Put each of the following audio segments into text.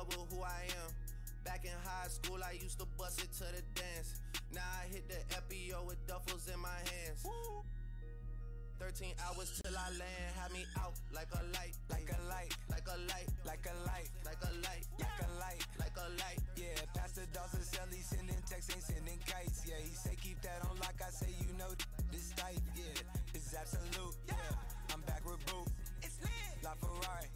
with who I am. Back in high school, I used to bust it to the dance. Now I hit the FBO with duffels in my hands. 13 hours till I land, had me out like a light, like a light, like a light, like a light, like a light, like a light, like a light. Yeah, Pastor Dawson Sally sending texts, ain't sending kites. Yeah, he say keep that on like I say, you know this tight. Yeah, it's absolute. Yeah, I'm back with Boot. It's lit. La Ferrari,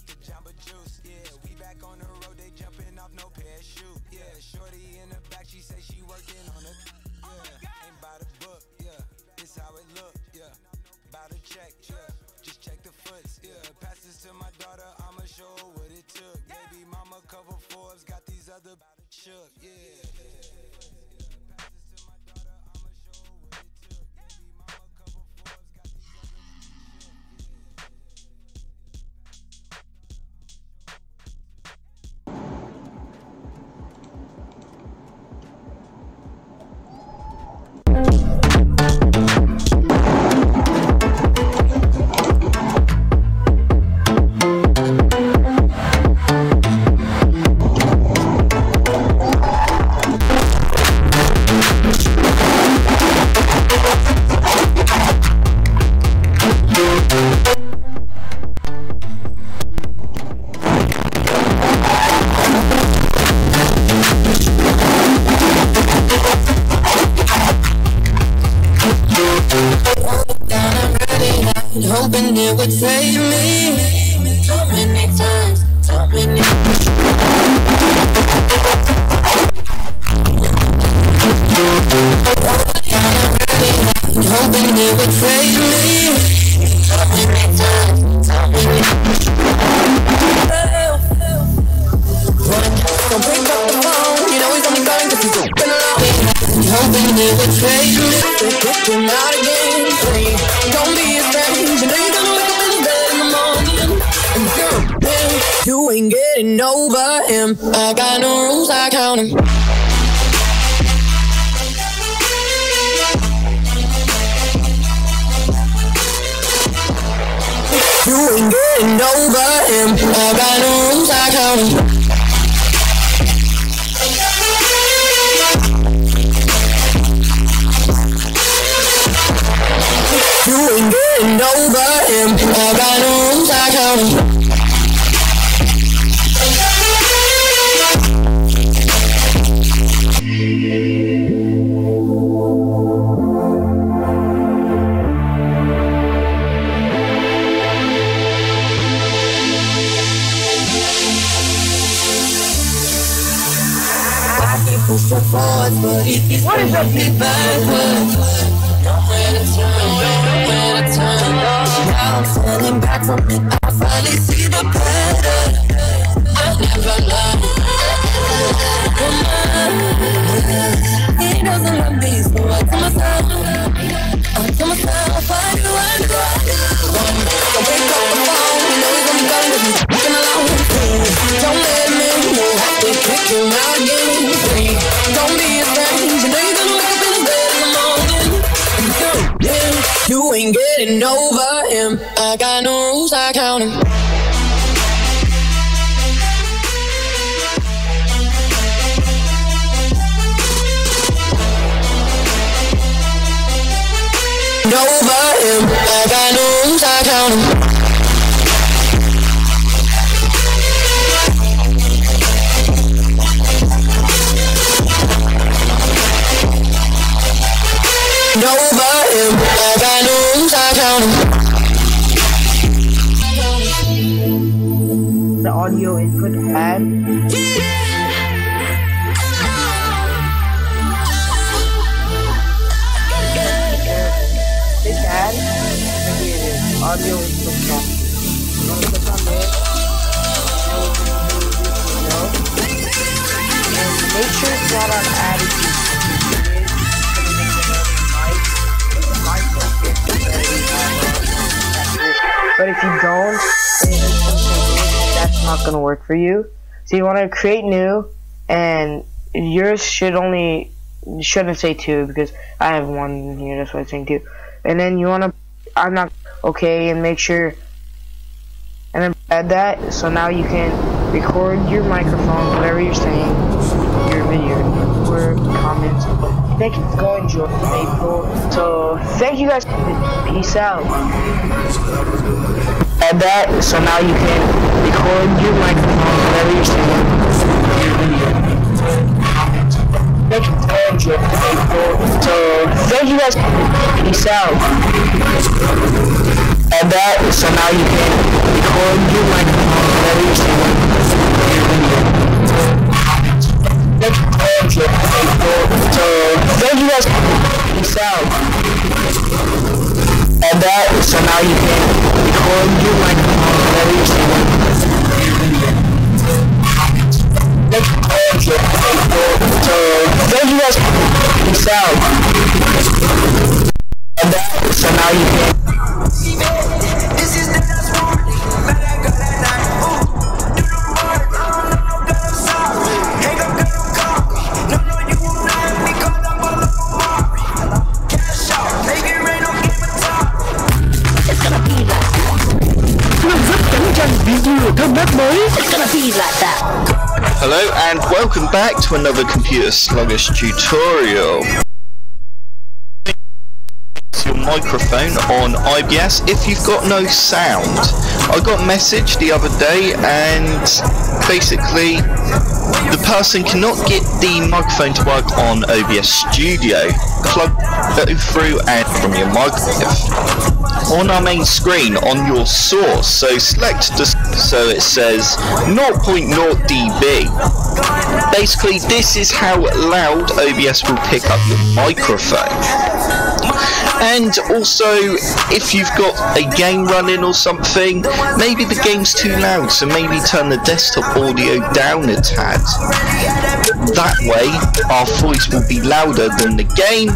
the Jamba Juice. Yeah, we back on the road, they jumping off no parachute. Yeah, shorty in the back, she say she working on it. Yeah, ain't by the book. Yeah, this how it look. Yeah. About to check, yeah. Just check the foots, yeah. Pass this to my daughter, I'ma show her what it took. Baby mama cover Forbes, got these other shook, yeah. Pass this to my daughter, I'ma show her what it took. Baby mama cover Forbes, got these other hoping it would save me. So many times, so many hoping it would save me. So many times, so many don't pick up the phone, you know he's only calling cause he's open alone. Hoping it would save me. They're kicking out again. Don't be a strange, you know you're gonna wake up in bed in the morning. And girl, you ain't getting over him. I got no rules, I count him. You ain't getting over him. I got no rules, I count him. You ain't getting over him. I got no rules, I count him. I can push you forward, but if you push me backwards, nowhere to turn, nowhere to turn. Now I'm standing back from it, I finally see the pattern. I never lied. He doesn't love me, so I tell myself, why do I do it? So pick up the phone, you know he's only calling cause he's fucking alone. Don't let me know, have to kick him out again. Don't be a strange, you know you're gonna wake up in bed in the morning. You ain't getting over him. I got no rules, I count him. Over him, I got no rules, I count him. Over him, I got no rules, I count him. The audio input add. This ad, maybe it is audio input song. You want to click on this, and make sure it's not on ad if you but if you don't, that's not going to work for you. So you want to create new, and yours shouldn't say 2 because I have 1 in here, that's why it's saying 2. And then you want to, I'm not okay, and make sure, and then add that. So now you can record your microphone, whatever you're saying, your video, word, comments. Thank you for going, Joe. April. So thank you guys. Peace out. And that, so now you can record your microphone, whatever you're saying, your video, word, comments. Thank you for going, Joe. April. So thank you guys. Peace out. And that, so now you can record your microphone, whatever you're saying, your video, comments. Thank you for going, Joe. April. So thank you guys. Peace out. And that, so now you can record your microphone, whatever you're saying, your video, comments. Thank you for going, Joe. April. So thank you guys. Peace out. And that, so now you can. This is the last warning, man, I got that night, ooh, do the work, no, I'm sorry, hang up, got no copy, no, you will not, because I'm all up on Mari, cash out, make it rain, don't give a top. It's gonna be like that. It's gonna be like that. Hello and welcome back to another computer sluggish tutorial. Your microphone on IBS if you've got no sound. I got a message the other day and basically the person cannot get the microphone to work on OBS Studio. Plug it through and from your microphone on our main screen on your source. So select the, so it says 0.0 dB. Basically this is how loud OBS will pick up your microphone. And also, if you've got a game running or something, maybe the game's too loud, so maybe turn the desktop audio down a tad. That way, our voice will be louder than the game,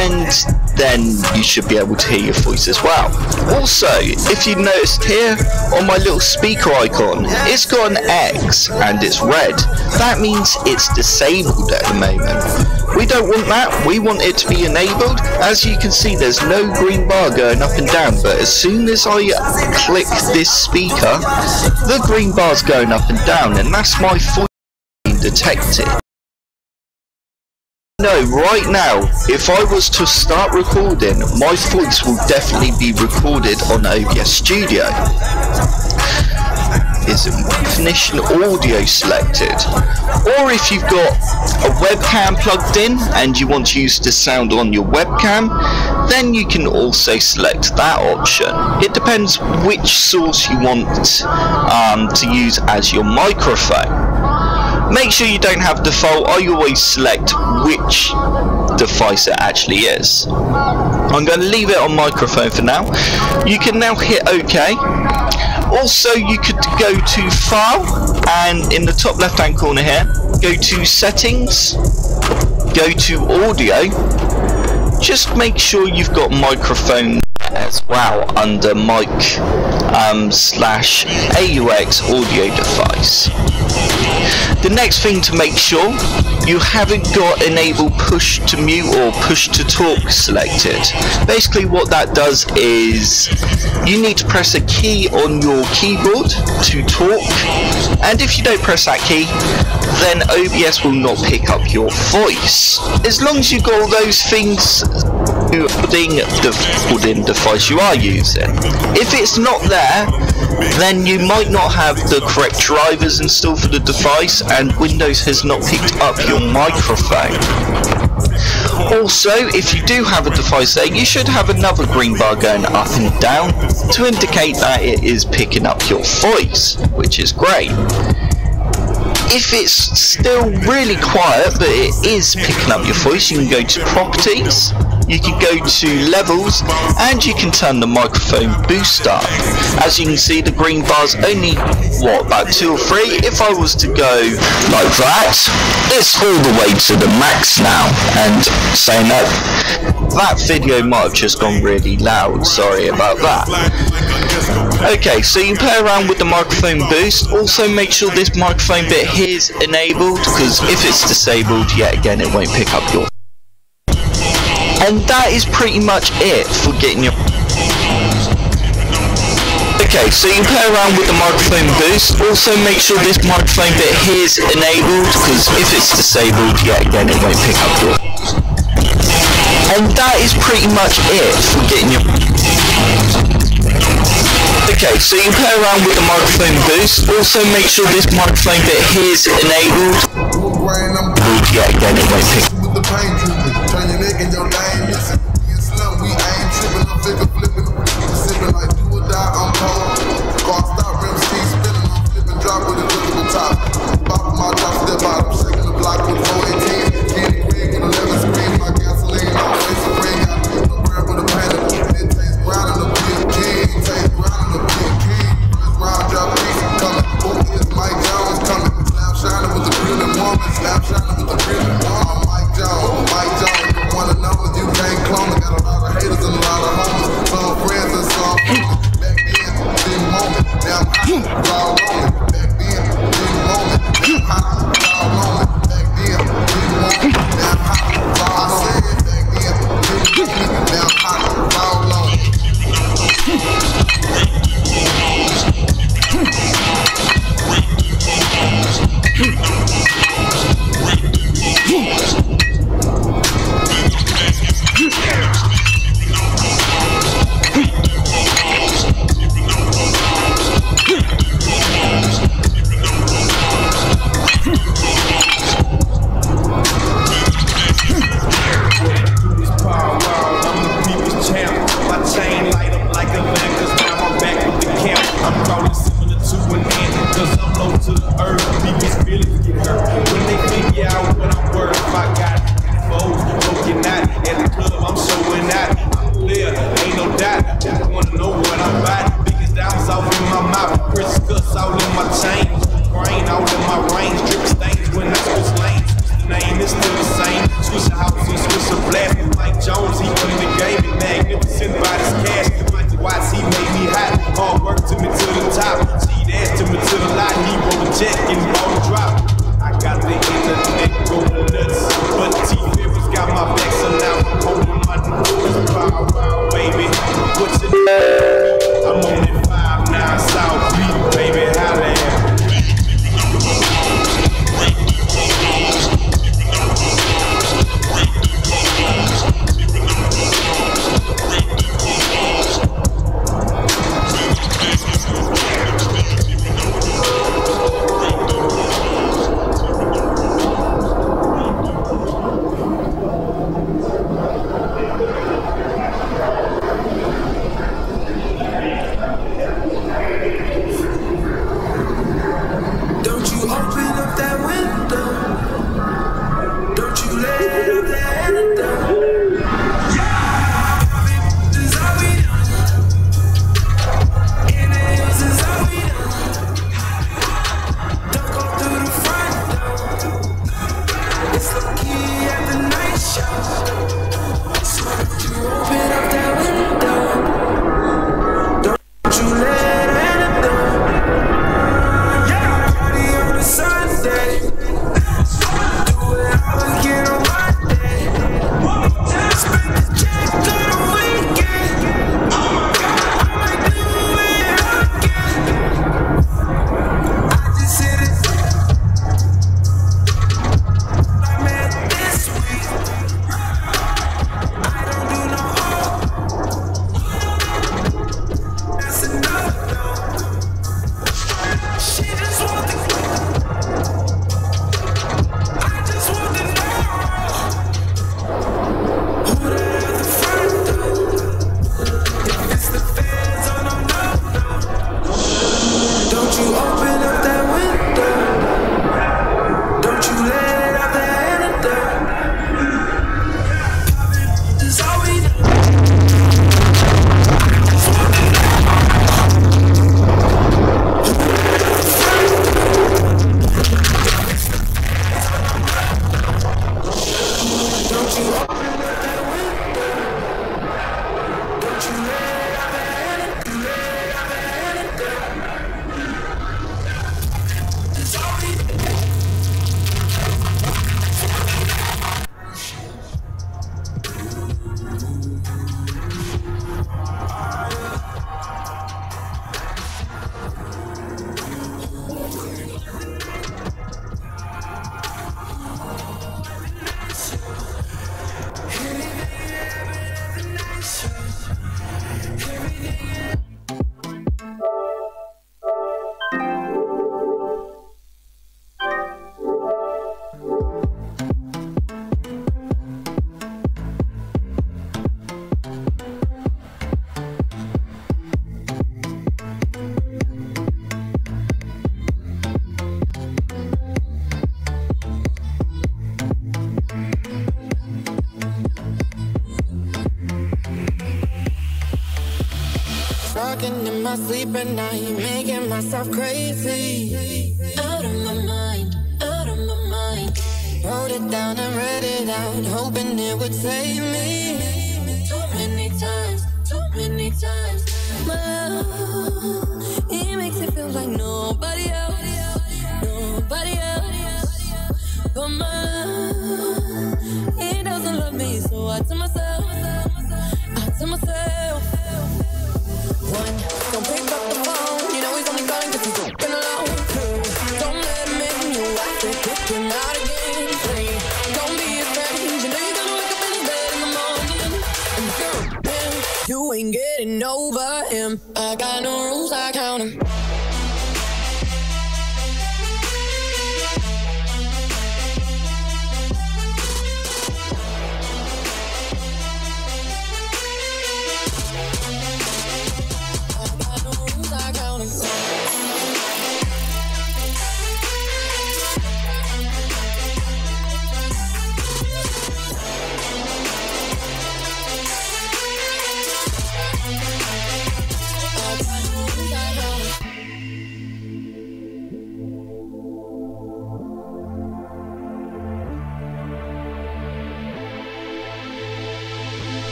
and then you should be able to hear your voice as well. Also, if you noticed here, on my little speaker icon, it's got an X, and it's red. That means it's disabled at the moment. We don't want that, we want it to be enabled. As you can see, there's no green bar going up and down, but as soon as I click this speaker, the green bar's going up and down, and that's my voice being detected. No, right now, if I was to start recording, my voice will definitely be recorded on OBS Studio. Is definition audio selected, or if you've got a webcam plugged in and you want to use the sound on your webcam, then you can also select that option. It depends which source you want to use as your microphone. Make sure you don't have default. I always select which device it actually is. I'm going to leave it on microphone for now. You can now hit OK. Also, you could go to File, and in the top left hand corner here, go to Settings, go to Audio. Just make sure you've got microphone as well under mic / AUX audio device. The next thing to make sure, you haven't got enable push to mute or push to talk selected. Basically what that does is you need to press a key on your keyboard to talk, and if you don't press that key, then OBS will not pick up your voice. As long as you've got all those things recording the device you are using. If it's not there, then you might not have the correct drivers installed for the device, and Windows has not picked up your microphone. Also, if you do have a device there, you should have another green bar going up and down to indicate that it is picking up your voice, which is great. If it's still really quiet but it is picking up your voice, you can go to Properties, you can go to Levels, and you can turn the microphone boost up. As you can see, the green bar's only, what, about 2 or 3? If I was to go like that, it's all the way to the max now. And saying that video might have just gone really loud, sorry about that. Okay, so you can play around with the microphone boost. Also make sure this microphone bit here is enabled, because if it's disabled, yet again it won't pick up your. And that is pretty much it for getting your. Okay, so you play around with the microphone boost. Also make sure this microphone bit here is enabled, because if it's disabled, yet again it won't pick up your. And that is pretty much it for getting your. Okay, so you play around with the microphone boost. Also make sure this microphone bit here is enabled. Yet again it won't pick up. Turn your neck and your lane missing. We ain't tripping, I'm figure flipping. Sipping like do or die, I'm cold. Car stop, rim speed spinning. I'm flipping, drop with a visible top. Bop my top, step out. I'm shaking the block with 418. Candy green with 11 screen. My gasoline, always a ring. Got no bread with a panic. It tastes brown in the big king. Tastes brown in the big king. First round, drop piece coming. Oh, it's Mike Jones coming. Slap shining with the grilling woman. Slap shining with the grilling woman. Mike Jones, you wanna know you. my sleep at night, making myself crazy. Out of my mind, out of my mind. Wrote it down and read it out, hoping it would save me. Too many times, too many times. My love, it makes it feel like nobody else, nobody else. But my love, it doesn't love me, so I tell myself, one, don't pick up the phone, you know he's only calling 'cause he's fucking alone. Two, don't let him in, you have to kick him out again. Three, don't be his friend, you know you're gonna wake up in his bed in the morning. And four, man, you ain't getting over him. I got no rules, I count him.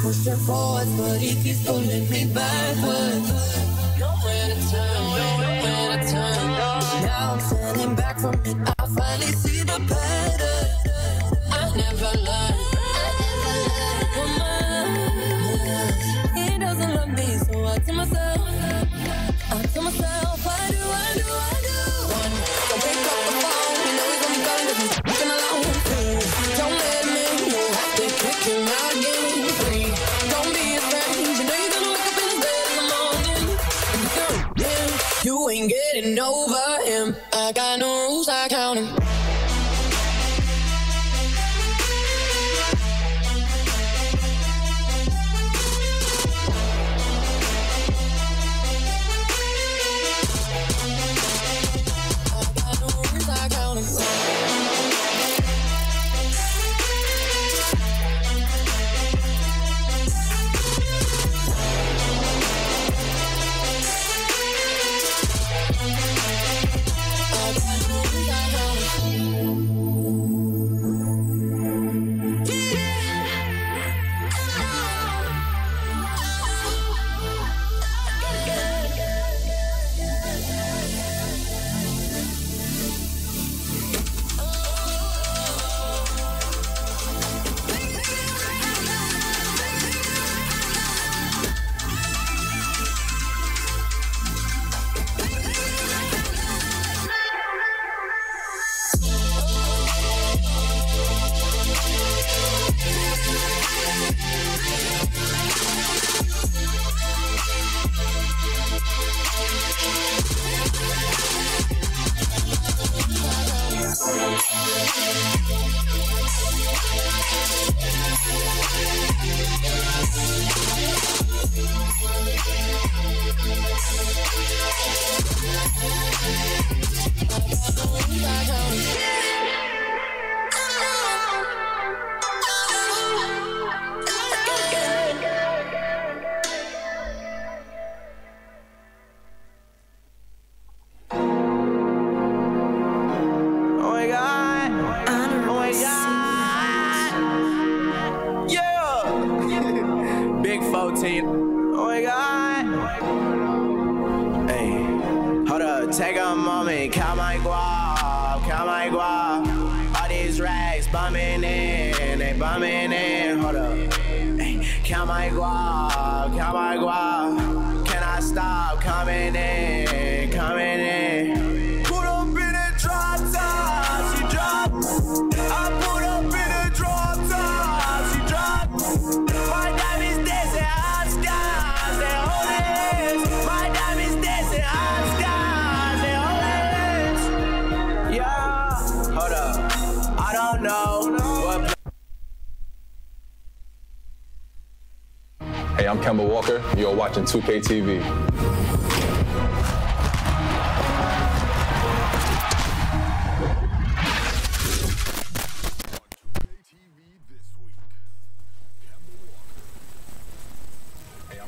Pushing forwards, but he keeps pulling me backwards. Nowhere to turn, nowhere to turn. Now I'm standing back from it, I finally see the pattern. I never learned, but he doesn't love me, so I tell myself, I do. One, don't pick up the phone, you know he's only calling 'cause he's fucking alone. Two, don't let him in, you have to kick him out again. You ain't getting over him. I got no rules, I count him. Take a moment, count my guap. All these racks bumming in, they bumming in. Hold up, ay, count my guap. Can I stop coming in, Put up in a drop top, she drop. I put up in a drop top, she drop. My diamonds dancing hot skies, they hold it. My diamonds dancing hot skies, they hold it. Yeah, hold up, I don't know what. Hey, I'm Kemba Walker. You're watching 2K TV.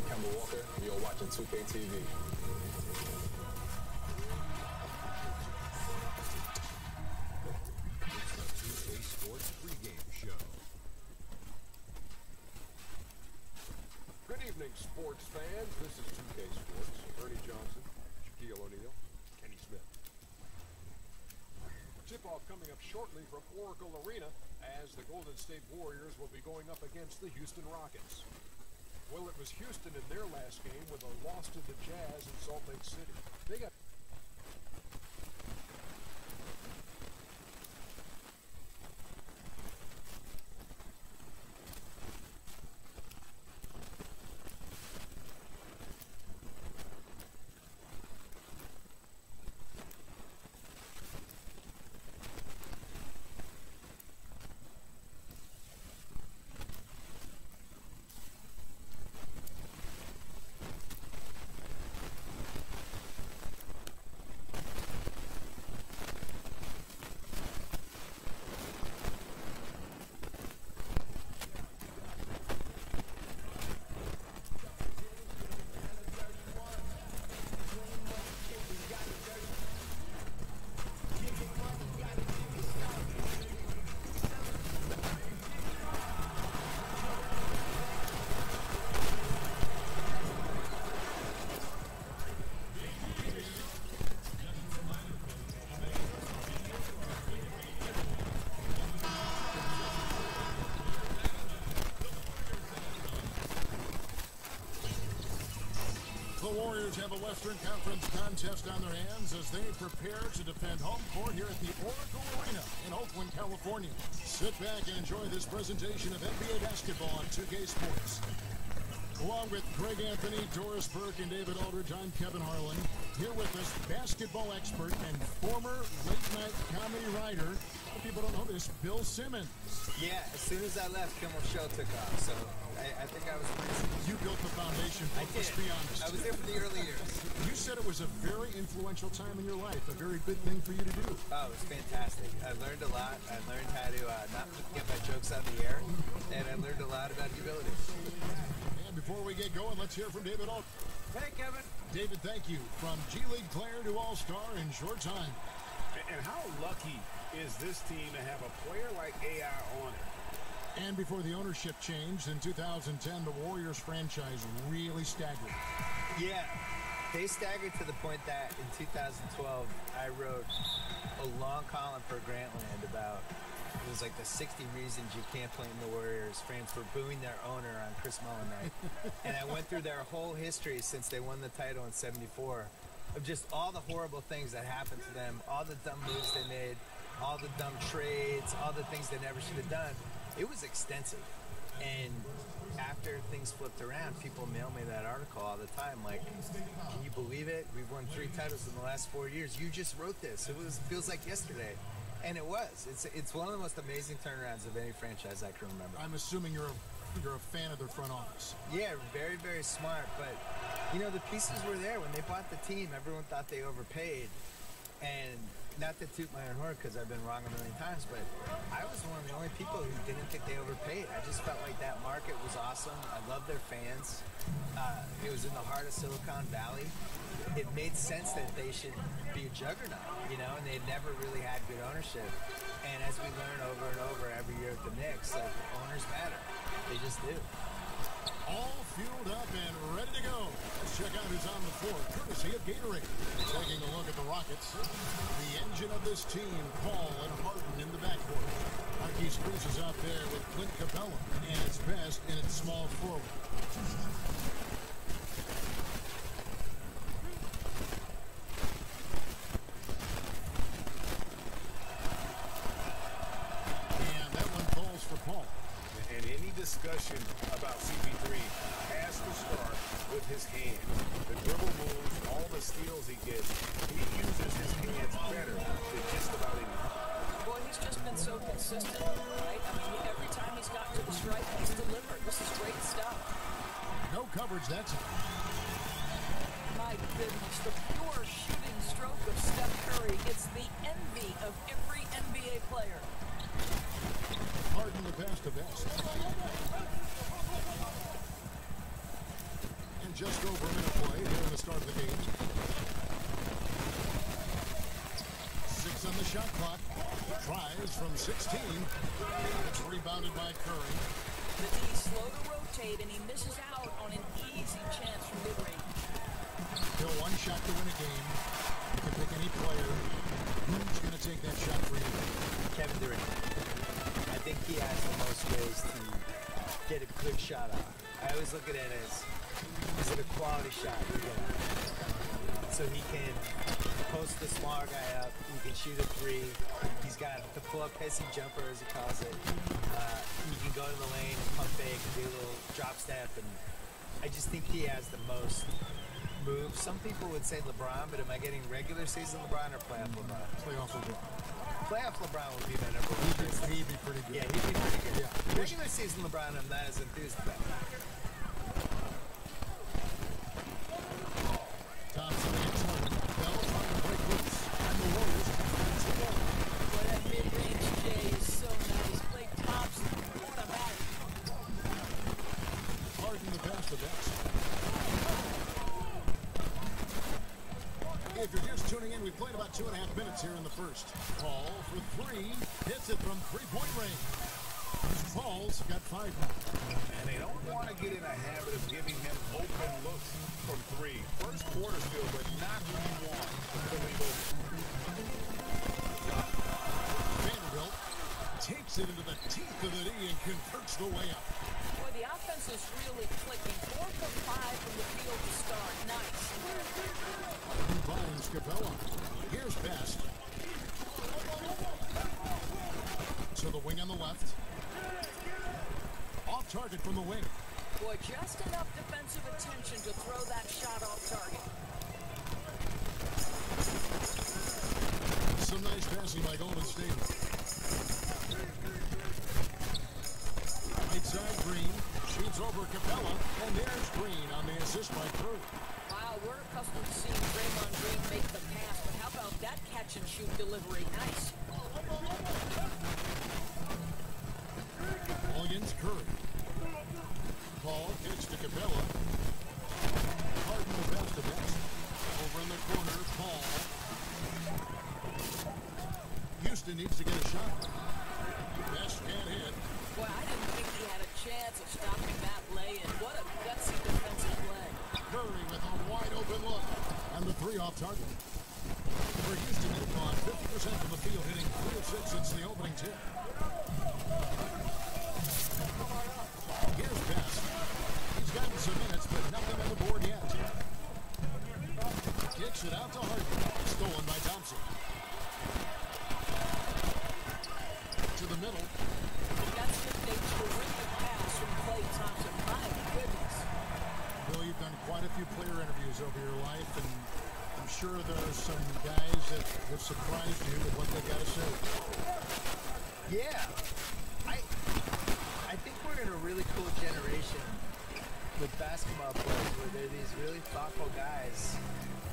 Kemba Walker. You're watching 2K TV. Sports pregame show. Good evening, sports fans. This is 2K Sports. Ernie Johnson, Shaquille O'Neal, Kenny Smith. Tip-off coming up shortly from Oracle Arena as the Golden State Warriors will be going up against the Houston Rockets. Well, it was Houston in their last game with a loss to the Jazz in Salt Lake City. They got The Warriors have a Western Conference contest on their hands as they prepare to defend home court here at the Oracle Arena in Oakland, California. Sit back and enjoy this presentation of NBA basketball on 2K Sports. Along with Greg Anthony, Doris Burke, and David Aldridge, I'm Kevin Harlan. Here with us, basketball expert and former late-night comedy writer. A lot of people don't know this, Bill Simmons. Yeah, as soon as I left, Kimmel's show took off, so I think I was crazy. You built the foundation, I did. let's be honest. I was there for the early years. You said it was a very influential time in your life, a very good thing for you to do. Oh, it was fantastic. I learned a lot. I learned how to not get my jokes on the air, and I learned a lot about humility. And before we get going, let's hear from David Aldridge. Hey, Kevin. David, thank you. From G League player to All-Star in short time. And how lucky is this team to have a player like AI on it? And before the ownership changed in 2010, the Warriors franchise really staggered. Yeah, they staggered to the point that in 2012, I wrote a long column for Grantland about, it was like the 60 reasons you can't play in the Warriors. Fans were booing their owner on Chris Mullin night. And I went through their whole history since they won the title in '74 of just all the horrible things that happened to them, all the dumb moves they made, all the dumb trades, all the things they never should have done. It was extensive. And after things flipped around, people mail me that article all the time, like, can you believe it? We've won 3 titles in the last 4 years. You just wrote this. It feels like yesterday. And it was. It's one of the most amazing turnarounds of any franchise I can remember. I'm assuming you're a fan of their front office. Yeah, very, very smart. But, you know, the pieces were there. When they bought the team, everyone thought they overpaid. And not to toot my own horn because I've been wrong a million times, but I was one of the only people who didn't think they overpaid. I just felt like that market was awesome. I love their fans. It was in the heart of Silicon Valley. It made sense that they should be a juggernaut, you know, and they never really had good ownership. And as we learn over and over every year at the Knicks, like, owners matter. They just do. All fueled up and ready to go. Let's check out who's on the floor, courtesy of Gatorade. Taking a look at the Rockets. The engine of this team, Paul and Harden in the backcourt. Marquise Cruz is out there with Clint Capella, and it's best in its small forward. And that one falls for Paul. And any discussion about CP3 has to start with his hands. The dribble moves, all the steals he gets, he uses his hands better than just about anyone. Boy, he's just been so consistent, right? I mean, every time he's gotten to the stripe, he's delivered. This is great stuff. No coverage, that's it. My goodness, the pure shooting stroke of Steph Curry. It's the envy of every NBA player. Harden the pass to Best. just over a minute play here in the start of the game. 6 on the shot clock. Tries from 16. It's rebounded by Cường. The D's slow to rotate, and he misses out on an easy chance from mid-range. Still one shot to win a game. You can pick any player. Who's going to take that shot for you? Kevin Durant. I think he has the most ways to get a good shot off. I always look at it as, is it a quality shot to get off? So he can post the smaller guy up, he can shoot a three, he's got the pull-up pissy jumper as he calls it, he can go to the lane and pump fake and do a little drop step, and I just think he has the most moves. Some people would say LeBron, but am I getting regular season LeBron or playoff LeBron? Playoff LeBron. Playoff LeBron would be my number one. He'd be pretty good. Yeah, he'd be pretty good. Yeah. Regular season LeBron, I'm not as enthused about. Thompson gets one. Bell trying to break loose. And the Warriors defense the ball. Boy, that mid-range J is so nice. Klay Thompson, what about it? Harden the pass to Best. If you're just tuning in, we played about 2.5 minutes here in the first. Paul for three. Hits it from three-point range. Paul's got 5 now. And they don't want to get in a habit of giving him open looks from three. First quarter still, but not what you want to leave open. Vanderbilt takes it into the teeth of the D and converts the way up. Boy, the offense is really clicking. 4 for 5 from the field to start. Nice. Finds Capella. Here's Best. To the wing on the left. Off target from the wing. Boy, just enough defensive attention to throw that shot off target. Some nice passing by Golden State. Right side Green. Shoots over Capella. And there's Green on the assist by Cường. Wow, we're accustomed to seeing Draymond Green make the pass, but how about that catch and shoot delivery? Nice. Ball against Curry. Paul gets to Capella. Harden the pass to Best. Over in the corner, Paul. Houston needs to get a shot. Best can't hit. Boy, I didn't think he had a chance of stopping that lay-in. What a gutsy defensive play. Curry with a wide open look. And the three off target. For Houston, they've gone 50% from the field, hitting 3 of 6 since the opening tip. Here's Best. He's gotten some minutes, but nothing on the board yet. Kicks it out to Harden. Stolen by Thompson. To the middle. That's just a terrific pass from Klay Thompson. My goodness. Bill, you've done quite a few player interviews over your life, and I'm sure there are some guys that have surprised you with what they got to say. Yeah. I think we're in a really cool generation with basketball players where they're these really thoughtful guys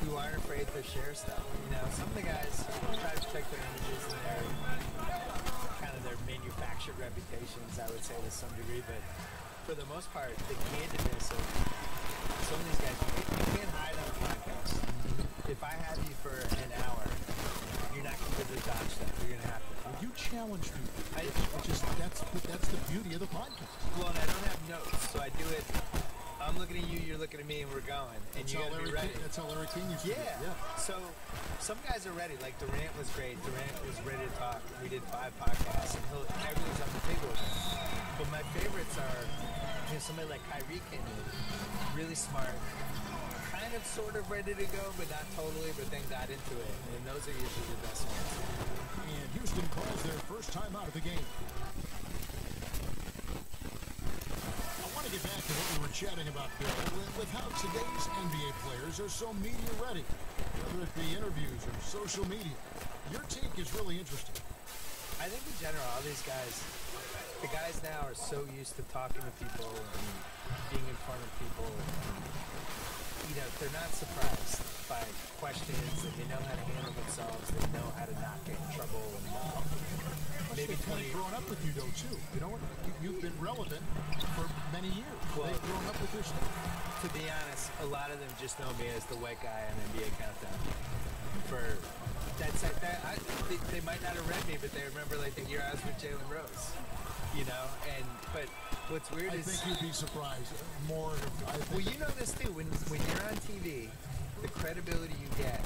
who aren't afraid to share stuff. You know, some of the guys try to protect their images and their kind of their manufactured reputations, I would say, to some degree, but for the most part, the candidness of some of these guys, you can't hide on a podcast. If I have you for an hour, you're not going to be able to dodge stuff. You're going to have to. Well, you challenge people, that's the beauty of the podcast. Well, and I don't have notes, so I do it. I'm looking at you, you're looking at me, and we're going. And you gotta be ready. That's how Larry King used to do it. Yeah. So some guys are ready. Like Durant was great. Durant was ready to talk. We did 5 podcasts, and everything's on the table. But my favorites are, somebody like Kyrie came in, really smart, kind of sort of ready to go, but not totally, but then got into it. And those are usually the best ones. And Houston calls their first time out of the game. I want to get back to what we were chatting about, Bill, with how today's NBA players are so media ready, whether it be interviews or social media. Your take is really interesting. I think in general, all these guys, the guys now are so used to talking to people and being in front of people. And, they're not surprised. by questions, and they know how to handle themselves. They know how to not get in trouble. And maybe they've kind of grown up with you, though, too. You know, you've been relevant for many years. Well, they've grown up with your stuff. To be honest, a lot of them just know me as the white guy on NBA Countdown. They might not have read me, but they remember like the year I was with Jalen Rose. You know, but what's weird is... I think you'd be surprised more. Well, you know this too. When you're on TV, the credibility you get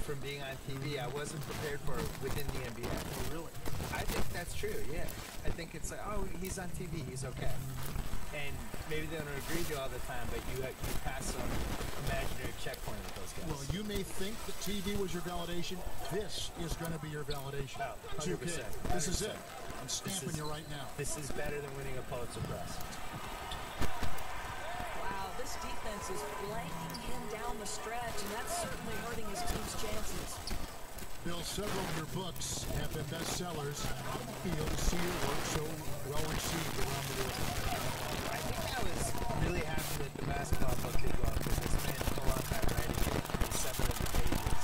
from being on TV, I wasn't prepared for within the NBA. Oh, really? I think that's true, yeah. I think it's like, oh, he's on TV, he's okay. And maybe they don't agree with you all the time, but you pass some imaginary checkpoint with those guys. Well, you may think that TV was your validation. This is going to be your validation. Oh, 100%. 2K. This is it. I'm stamping you right now. This is better than winning a Pulitzer Prize. Wow, this defense is blanking him down the stretch, and that's certainly hurting his team's chances. Bill, several of your books have been bestsellers. How do you feel to see your work so well received around the world? I think I was really happy that the basketball book did well, because I spent a long time writing it. It was 700 pages.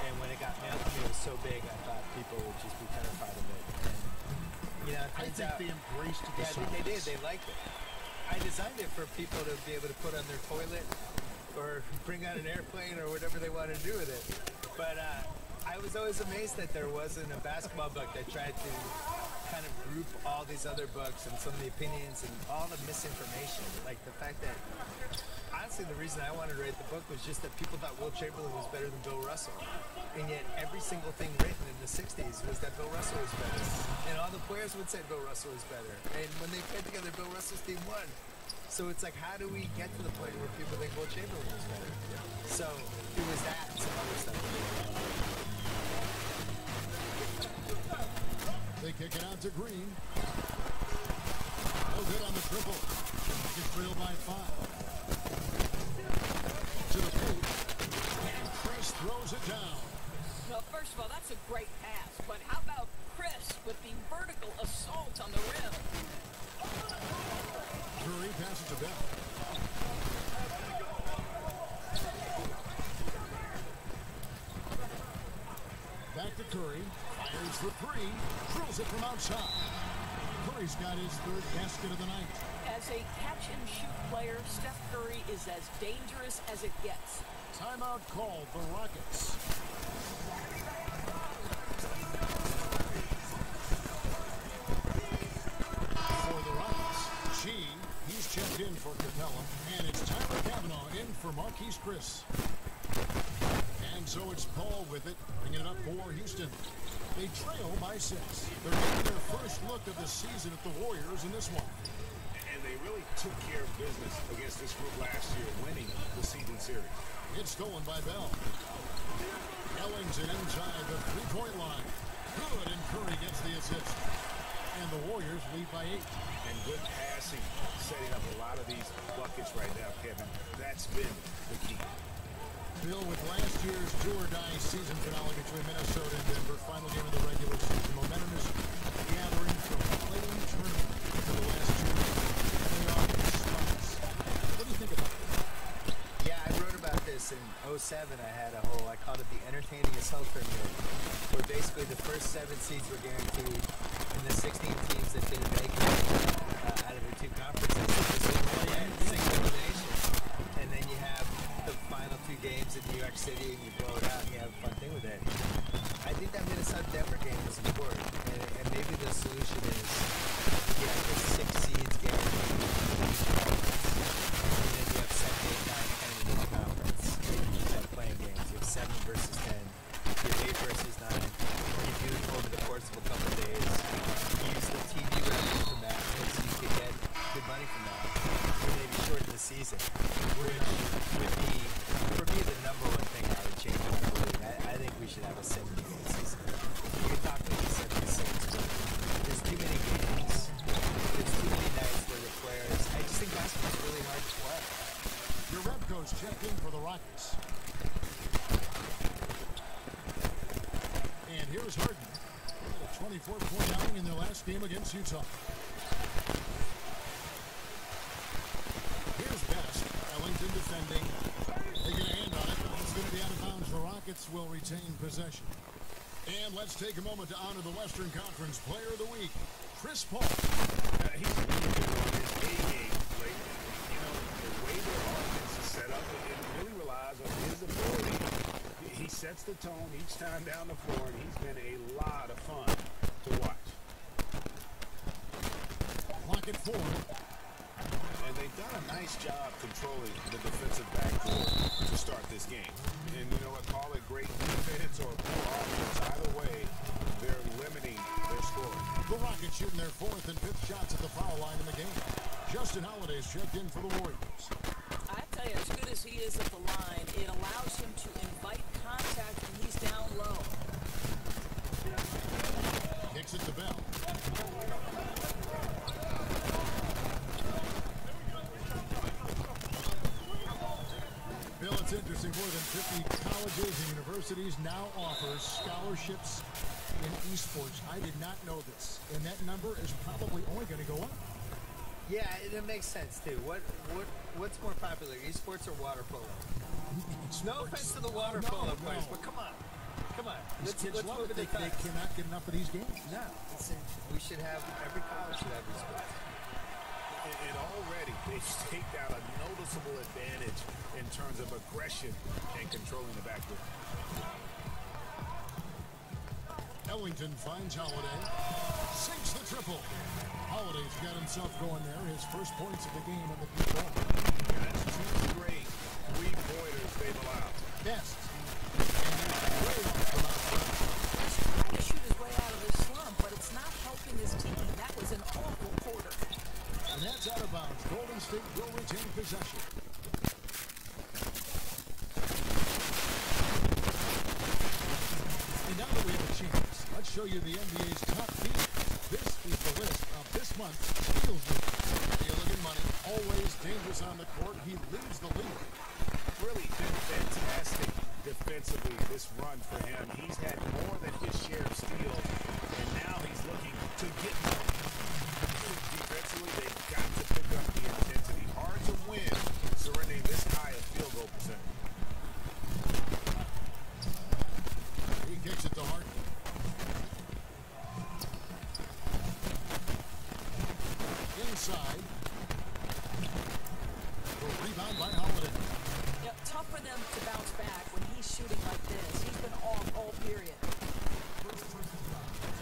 And when it got mailed to me, it was so big, I thought people would just be terrified of it. And, you know, it turns out... they embraced it. Yeah, they did. They liked it. I designed it for people to be able to put on their toilet or bring on an airplane or whatever they wanted to do with it. But I was always amazed that there wasn't a basketball book that tried to kind of group all these other books and some of the opinions and all the misinformation. Like the fact that, honestly, the reason I wanted to write the book was just that people thought Will Chamberlain was better than Bill Russell. And yet every single thing written in the 60s was that Bill Russell was better. And all the players would say Bill Russell was better. And when they played together, Bill Russell's team won. So it's like, how do we get to the point where people think Will Chamberlain was better? So it was that and some other stuff. They kick it out to Green. No good on the triple. Gets trailed by 5. To the paint. And Chris throws it down. Well, first of all, that's a great pass. But how about Chris with the vertical assault on the rim? Curry passes to Bell. Back to Curry. Fires for 3. Drills it from outside. Curry's got his 3rd basket of the night. As a catch-and-shoot player, Steph Curry is as dangerous as it gets. Timeout called for Rockets. For the Rockets, he's checked in for Capella, and it's Tyler Kavanaugh in for Marquise Chris. And so it's Paul with it, bringing it up for Houston. They trail by 6. They're getting their first look of the season at the Warriors in this one. And they really took care of business against this group last year, winning the season series. It's stolen by Bell. Ellington inside the 3-point line. Good, and Curry gets the assist. And the Warriors lead by 8. And good passing, setting up a lot of these buckets right now, Kevin. That's been the key. Bill, with last year's do-or-die season finale between Minnesota and Denver, final game of the regular season, momentum is gathering from playing tournament to the last 2 playoff spots. What do you think about this? Yeah, I wrote about this in 07. I had a whole, I called it the entertaining assault tournament, where basically the first 7 seeds were guaranteed, and the 16 teams that didn't make it out of their 2 conferences, single elimination. And then you have the final 2 games in New York City, and you blow it out, and you have a fun thing with it. I think that Minnesota-Denver game was important, and maybe the solution is you have the 6 seeds guaranteed in each conference, and then you have 7, 8, 9, 10 in each conference. You have playing games. You have 7 versus 10. You have 8 versus 9. You do it over the course of a couple of days. You use the TV revenue from that, so you can get good money from that. And maybe shorten the season, which would be, for me, the #1 thing I would change in the league. I think we should have a 70-game season. You can talk maybe 76, but there's too many games. There's too many nights where the players... I just think basketball's really hard to play. Your Rebco's checked in for the Rockets. And here's Harden. A 24-point outing in their last game against Utah. Here's Best. Ellington defending. Taking a hand on it. He's going to Rockets will retain possession. And let's take a moment to honor the Western Conference Player of the Week, Chris Paul. He's really been on his A game lately. You know, the way their offense is set up, it really relies on his ability. He sets the tone each time down the floor, and he's been a lot of fun to watch. Clock at 4. And they've done a nice job controlling the defensive backcourt to start this game. And you know what, call it great defense or poor offense. Either way, they're limiting their scoring. The Rockets shooting their 4th and 5th shots at the foul line in the game. Justin Holiday's checked in for the Warriors. I tell you, as good as he is at the line, it allows him to invite contact when he's down low. Kicks it to Bell. Bill, it's interesting, more than 50 colleges and universities now offer scholarships in esports. I did not know this, and that number is probably only going to go up. Yeah, it makes sense too. What's more popular, esports or water polo? No offense to the water polo players, but come on. Let's move it. They cannot get enough of these games. No, we should have, every college should have esports. And already they've staked out a noticeable advantage in terms of aggression and controlling the backcourt. Ellington finds Holiday, sinks the triple. Holiday's got himself going there, his first points of the game on the deep ball. Yeah, that's 2 straight 3-pointers they've allowed. Best. And way off from outside. He's trying to shoot his way out of this slump, but it's not helping his team. That was an awful quarter. And that's out of bounds. Golden State will retain possession. And now that we have a chance, let's show you the NBA's top teams. This is the list of this month's steals leader. Stealing in money, always dangerous on the court. He leads the league. Really been fantastic defensively this run for him. He's had more than his share of steals, and now he's looking to get more. Defensively, they've got to pick up the intensity. Hard to win surrendering this high a field goal percentage. He kicks it to Harden. Inside. The rebound by Holiday. Yep, tough for them to bounce back when he's shooting like this. He's been off all period.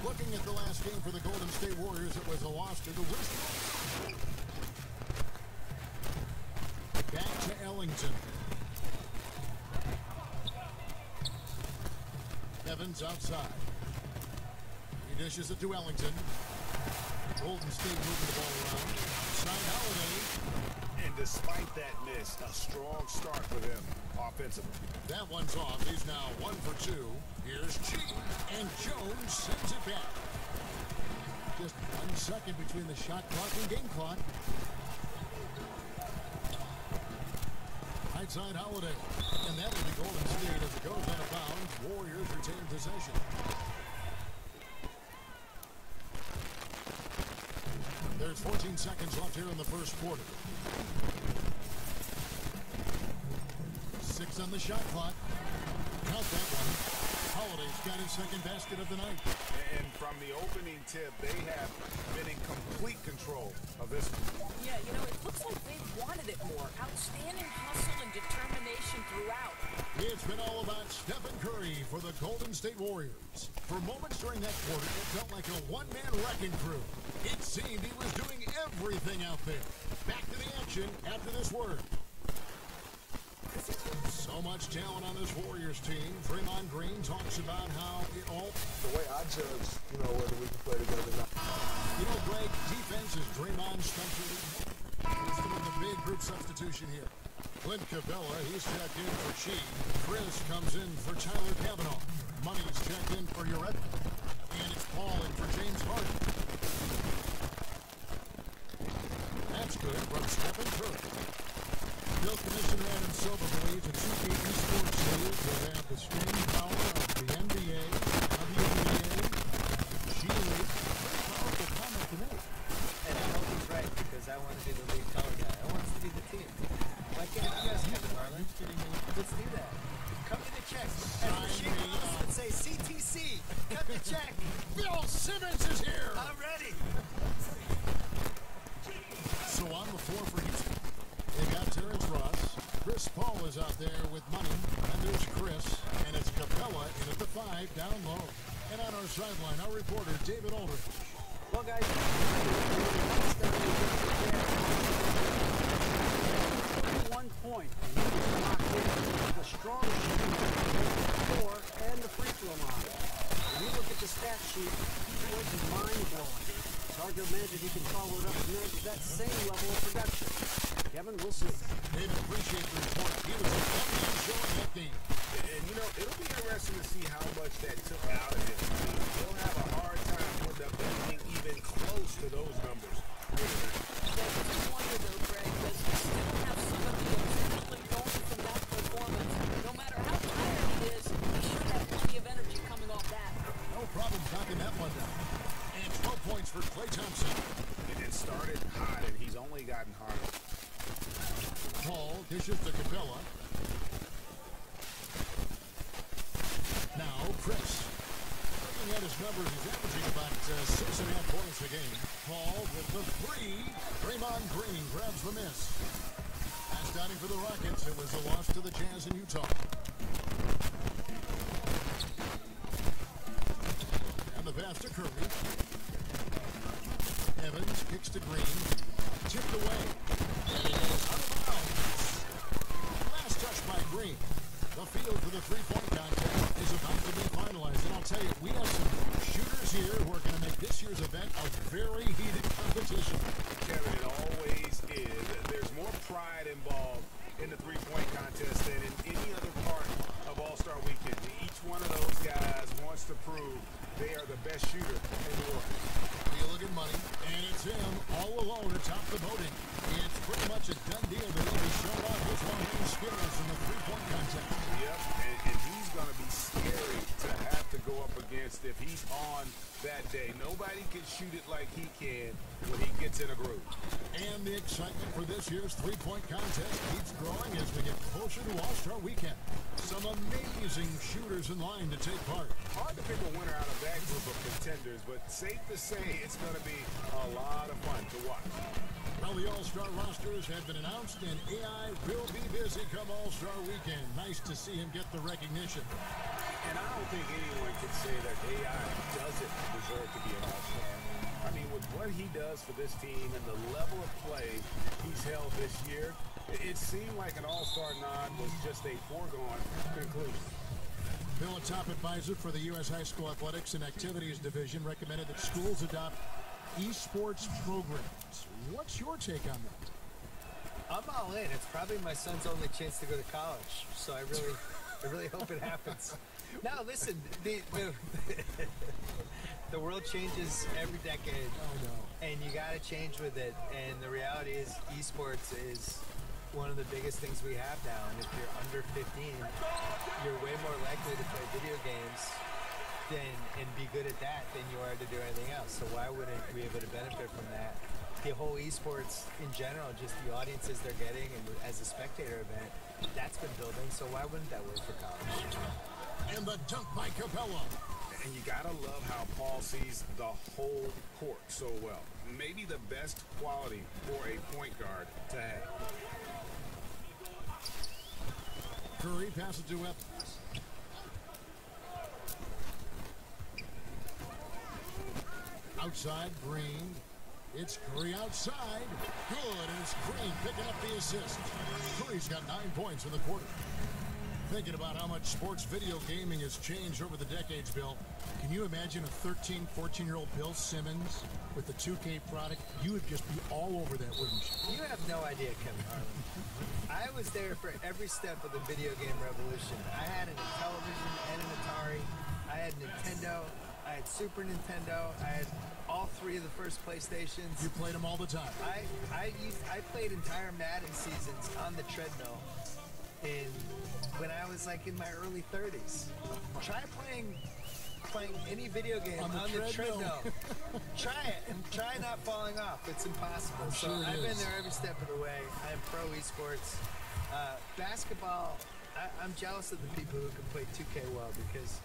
Looking at the last game for the Golden State Warriors, it was a loss to the Wizards. Back to Ellington. Evans outside. He dishes it to Ellington. Golden State moving the ball around. Outside Holiday. And despite that miss, a strong start for them offensively. That one's off. He's now 1 for 2. Here's G. And Jones sends it back. Just 1 second between the shot clock and game clock. Right side Holiday. And that will be Golden State as it goes out of bounds. Warriors retain possession. There's 14 seconds left here in the first quarter. 6 on the shot clock. Count that one. Holiday's got his second basket of the night. And from the opening tip, they have been in complete control of this one. Yeah, you know, it looks like they wanted it more. Outstanding hustle and determination throughout. It's been all about Stephen Curry for the Golden State Warriors. For moments during that quarter, it felt like a one-man wrecking crew. It seemed he was doing everything out there. Back to the action after this word. So much talent on this Warriors team. Draymond Green talks about how it all... The way I judge, whether we can play together or not. Greg, defense is Draymond's specialty. He's doing the big group substitution here. Clint Capella, he's checked in for Chi. Chris comes in for Tyler Cavanaugh. Money's checked in for Ureta. And it's Paul in for James Harden. That's good from Stephen Curry. Bill Commissioner Adam Silver believes that 2K esports players will have the staying power of the NBA, WNBA, G-League. Pretty powerful comment to make. And I hope he's right, because I want to be the lead color guy. I want us to be the team. Why can't you guys, Kevin Marlin? Let's do that. Come to the checks. And for Shane Thomas would say CTC. Cut the check. Bill Simmons is here. I'm ready. So on the floor for Houston, they got Terrence Ross. Chris Paul is out there with money. And there's Chris. And it's Capella in at the 5 down low. And on our sideline, our reporter, David Aldridge. Well, guys, 1 point. And he was locked in with a strong shooting floor and the free throw line. When you look at the stat sheet, he was mind-blowing. It's hard to imagine he can follow it up with that same level of production. Kevin, we'll see. David, appreciate the report. He was a champion showing that game. And, you know, it'll be interesting to see how much that took out of him. He'll have a hard time putting up anything even close to those numbers. That's just wonder, though, Greg, does he still have some of the adrenaline going from that performance? No matter how tired he is, he should have plenty of energy coming off that. No problem knocking that one down. And 12 points for Klay Thompson. It started hot, and he's only gotten harder. Paul dishes to Capella. Now, Chris. Looking at his numbers, he's averaging about 6.5 points a game. Paul with the 3. Draymond Green grabs the miss. Pass downing for the Rockets. It was a loss to the Jazz in Utah. And the pass to Curry. Evans kicks to Green. Tipped away. And it goes out of bounds. Last touch by Green. The field for the three-point contest is about to be finalized. And I'll tell you, we have some shooters here who are going to make this year's event a very heated competition. Kevin, it always is. There's more pride involved in the three-point contest than in any other part of All-Star Weekend. Each one of those guys wants to prove they are the best shooter in the world. Wheeling money, and it's him all alone atop the voting. It's pretty much a done deal that he'll be showing off his long-range skills in the three-point contest. Yep, and he's going to be scary to have to go up against if he's on that day. Nobody can shoot it like he can when he gets in a groove. And the excitement for this year's three-point contest keeps growing as we get closer to All-Star Weekend. Some amazing shooters in line to take part. Hard to pick a winner out of that group of contenders, but safe to say it's going to be a lot of fun to watch. Well, the All-Star rosters have been announced, and AI will be busy come All-Star Weekend. Nice to see him get the recognition. And I don't think anyone can say that AI doesn't deserve to be an All-Star. I mean, with what he does for this team and the level of play he's held this year, it seemed like an All-Star nod was just a foregone conclusion. Bill, a top advisor for the U.S. High School Athletics and Activities Division, recommended that schools adopt esports programs. What's your take on that? I'm all in. It's probably my son's only chance to go to college, so I really hope it happens. Now, listen, the world changes every decade, and you got to change with it. And the reality is, esports is one of the biggest things we have now. And if you're under 15, you're way more likely to play video games and be good at that than you are to do anything else. So why wouldn't we be able to benefit from that? The whole esports in general, just the audiences they're getting, and as a spectator event, that's been building. So why wouldn't that work for college? And the dunk by Capella. And you gotta love how Paul sees the whole court so well. Maybe the best quality for a point guard to have. Curry passes to Evans. Outside, Green. It's Curry outside. Good, and it's Green picking up the assist. Curry's got 9 points in the quarter. Thinking about how much sports video gaming has changed over the decades, Bill. Can you imagine a 13, 14-year-old Bill Simmons with the 2K product? You would just be all over that, wouldn't you? You have no idea, Kevin Harlan. I was there for every step of the video game revolution. I had a television and an Atari. I had Nintendo. I had Super Nintendo. I had all 3 of the first PlayStations. You played them all the time. I played entire Madden seasons on the treadmill when I was like in my early 30s. Try playing any video game on the treadmill. Try it and try not falling off. It's impossible. I've been there every step of the way. I'm pro esports. Basketball, I'm jealous of the people who can play 2K well because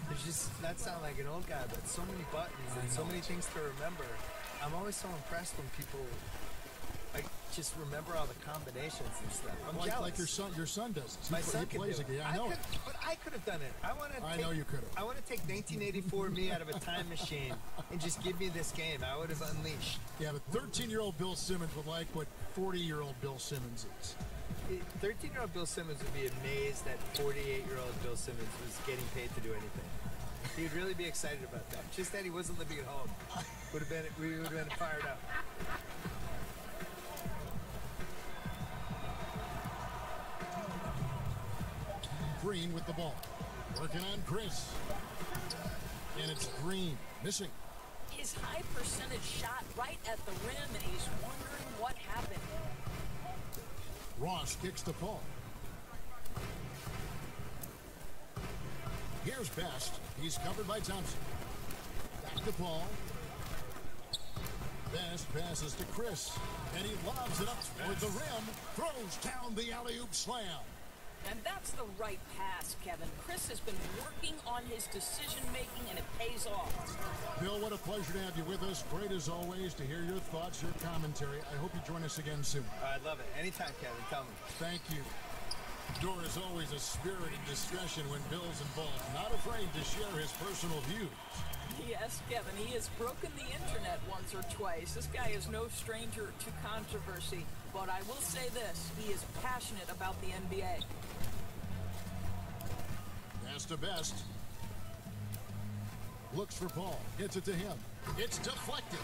there's just, that sounds like an old guy, but so many buttons and so many things to remember. I'm always so impressed when people like just remember all the combinations and stuff. I'm jealous. Like your son does. My son can plays do a it. game. I know it. But I could have done it. I know you could have. I want to take 1984 me out of a time machine and just give me this game. I would have unleashed. Yeah, but 13-year-old Bill Simmons would like what 40-year-old Bill Simmons is. 13-year-old Bill Simmons would be amazed that 48-year-old Bill Simmons was getting paid to do anything. He would really be excited about that. Just that he wasn't living at home. We would have been fired up. Green with the ball. Working on Chris. And it's Green. Missing. His high percentage shot right at the rim, and he's wondering what happened. Ross kicks to Paul. Here's Best. He's covered by Thompson. Back to Paul. Best passes to Chris. And he lobs it up toward the rim. Throws down the alley-oop slam. And that's the right pass, Kevin. Chris has been working on his decision-making, and it pays off. Bill, what a pleasure to have you with us. Great as always to hear your thoughts, your commentary. I hope you join us again soon. I'd love it. Anytime, Kevin. Tell me. Thank you. Door is always a spirit of discussion when Bill's involved. Not afraid to share his personal views. Yes, Kevin, he has broken the internet once or twice. This guy is no stranger to controversy. But I will say this, he is passionate about the NBA. Pass to Best. Looks for Paul. Gets it to him. It's deflected.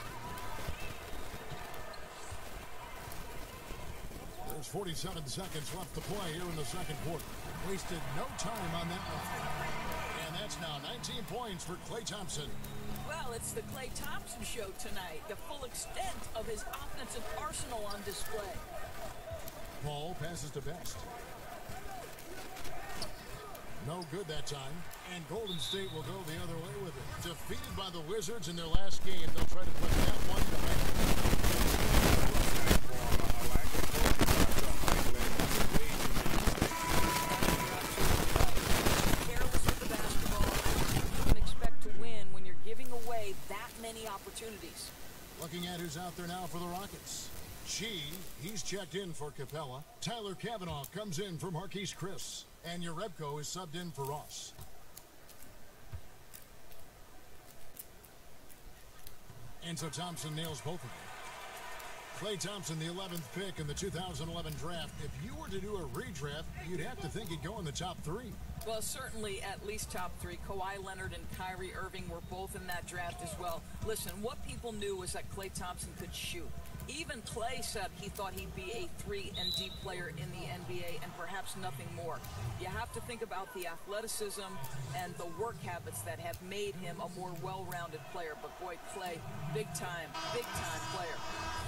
There's 47 seconds left to play here in the second quarter. Wasted no time on that one. And that's now 19 points for Klay Thompson. Well, it's the Klay Thompson show tonight. The full extent of his offensive arsenal on display. Paul passes to Best. No good that time. And Golden State will go the other way with it. Defeated by the Wizards in their last game, they'll try to put that one behind. Careless with the basketball. You can expect to win when you're giving away that many opportunities. Looking at who's out there now for the Rockets. He's checked in for Capella. Tyler Cavanaugh comes in for Marquise Chris. And Yarebko is subbed in for Ross. And so Thompson nails both of them. Klay Thompson, the 11th pick in the 2011 draft. If you were to do a redraft, you'd have to think he'd go in the top 3. Well, certainly at least top 3. Kawhi Leonard and Kyrie Irving were both in that draft as well. Listen, what people knew was that Klay Thompson could shoot. Even Klay said he thought he'd be a 3-and-D player in the NBA and perhaps nothing more. You have to think about the athleticism and the work habits that have made him a more well-rounded player. But boy, Klay, big-time player.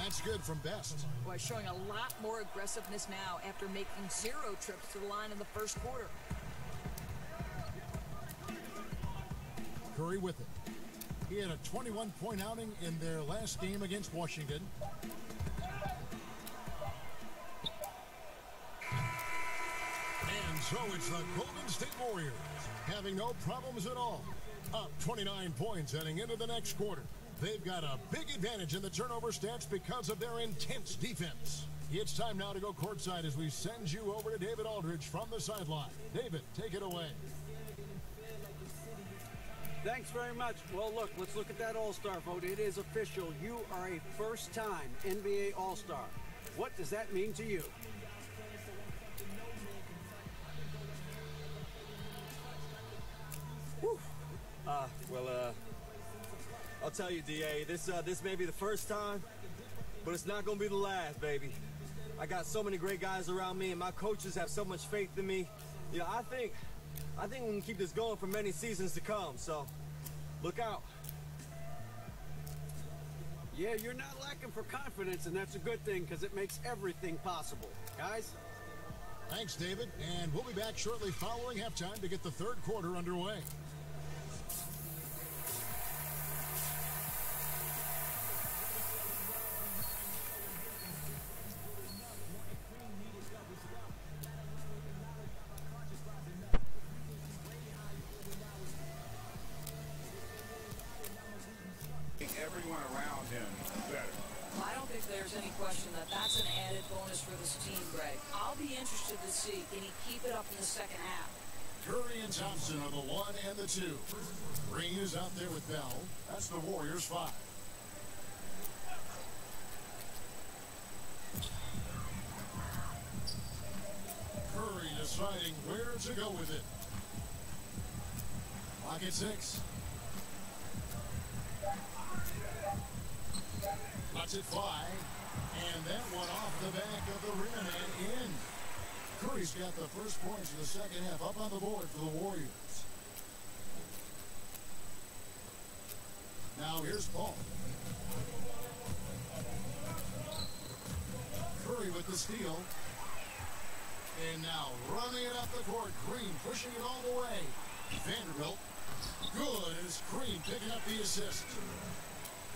That's good from Best. Boy, showing a lot more aggressiveness now after making 0 trips to the line in the first quarter. Curry with it. He had a 21-point outing in their last game against Washington. And so it's the Golden State Warriors having no problems at all. Up 29 points heading into the next quarter. They've got a big advantage in the turnover stats because of their intense defense. It's time now to go courtside as we send you over to David Aldridge from the sideline. David, take it away. Thanks very much. Well, look, let's look at that All-Star vote. It is official. You are a first-time NBA All-Star. What does that mean to you? Whew. I'll tell you, DA, this may be the first time, but it's not going to be the last, baby. I got so many great guys around me, and my coaches have so much faith in me. You know, I think we can keep this going for many seasons to come, so look out. Yeah, you're not lacking for confidence, and that's a good thing because it makes everything possible. Guys? Thanks, David, and we'll be back shortly following halftime to get the third quarter underway. interested to see, can he keep it up in the second half? Curry and Thompson are the 1 and the 2. Green is out there with Bell. That's the Warriors' 5. Curry deciding where to go with it. Clock at 6. Lets it fly. And that one off the back of the rim and in. Curry's got the first points in the second half up on the board for the Warriors. Now here's Ball. Curry with the steal. And now running it up the court. Green pushing it all the way. Vanderbilt. Good as Green picking up the assist.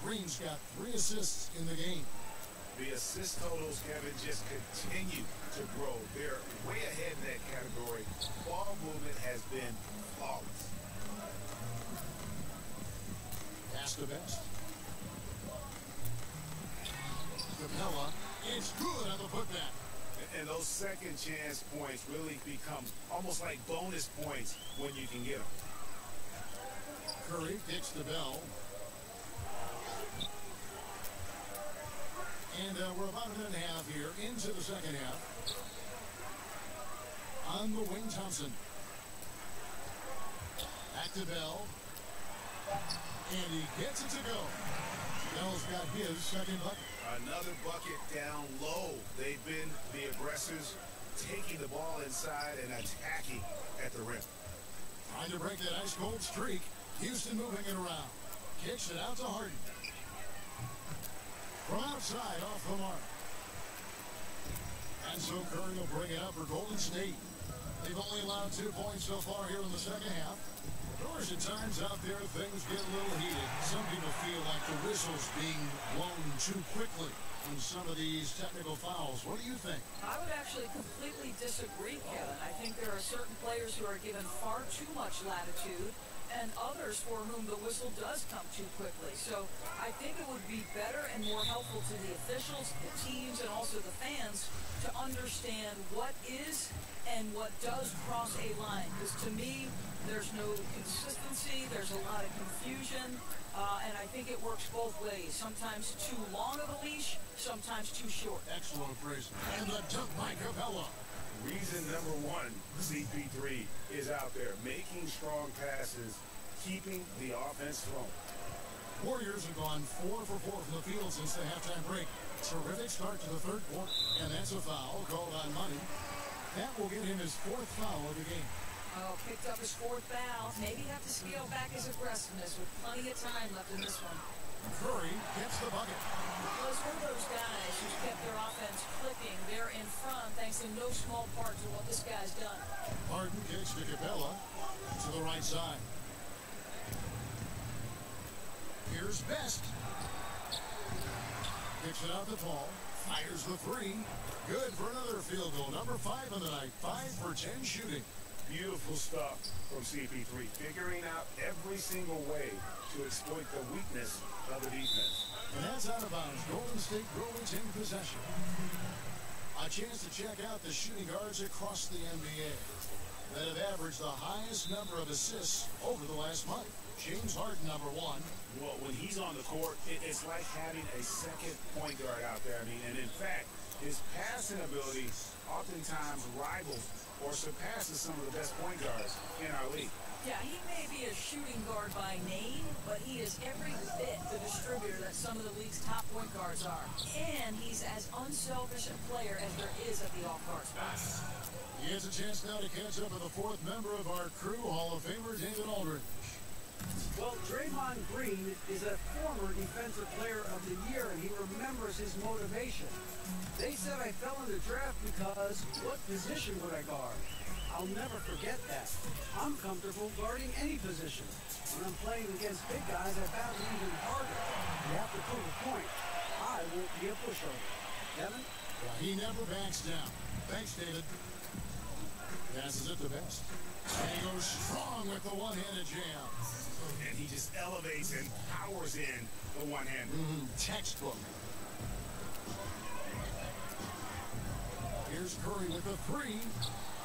Green's got 3 assists in the game. The assist totals, Kevin, just continue to grow. They're way ahead in that category. Ball movement has been flawless. Pass to Best. Capella. It's good on the putback. And those second chance points really become almost like bonus points when you can get them. Curry kicks the Bell. And we're about a minute and a half here into the second half. On the wing, Thompson. Back to Bell. And he gets it to go. Bell's got his second bucket. Another bucket down low. They've been the aggressors, taking the ball inside and attacking at the rim. Trying to break that ice-cold streak. Houston moving it around. Kicks it out to Harden. From outside, off the mark. And so Curry will bring it up for Golden State. They've only allowed 2 points so far here in the second half. Of course, at times out there, things get a little heated. Some people feel like the whistle's being blown too quickly on some of these technical fouls. What do you think? I would actually completely disagree, Kevin. I think there are certain players who are given far too much latitude, and others for whom the whistle does come too quickly. So I think it would be better and more helpful to the officials, the teams, and also the fans to understand what is and what does cross a line. Because to me, there's no consistency, there's a lot of confusion, and I think it works both ways. Sometimes too long of a leash, sometimes too short. Excellent phrase. And the dunk by Capella. Reason number 1, CP3 is out there making strong passes, keeping the offense flowing. Warriors have gone 4 for 4 from the field since the halftime break. Terrific start to the third quarter, and that's a foul called on Money. That will give him his 4th foul of the game. Oh, picked up his 4th foul. Maybe have to scale back his aggressiveness with plenty of time left in this one. Curry gets the bucket. Well, it's one of those guys who's kept their offense clicking. They're in front thanks in no small part to what this guy's done. Harden kicks to Capella to the right side. Here's Best. Kicks it out to Paul. Fires the 3. Good for another field goal. Number 5 on the night. 5 for 10 shooting. Beautiful stuff from CP3, figuring out every single way to exploit the weakness of the defense. And that's out of bounds. Golden State will retain possession. A chance to check out the shooting guards across the NBA that have averaged the highest number of assists over the last month. James Harden, number 1. Well, when he's on the court, it's like having a second point guard out there. I mean, and in fact, his passing ability oftentimes rivals or surpasses some of the best point guards in our league. Yeah, he may be a shooting guard by name, but he is every bit the distributor that some of the league's top point guards are. And he's as unselfish a player as there is at the off-guard spot. He has a chance now to catch up with the 4th member of our crew, Hall of Famer David Aldridge. Well, Draymond Green is a former Defensive Player of the Year, and he remembers his motivation. They said I fell in the draft because what position would I guard? I'll never forget that. I'm comfortable guarding any position. When I'm playing against big guys, I battle even harder. You have to prove a point. I won't be a pushover. Kevin? Well, he never backs down. Thanks, David. Passes it to Best. And he goes strong with the one-handed jam. And he just elevates and powers in the one-hander. Textbook. Here's Here's Curry with the three.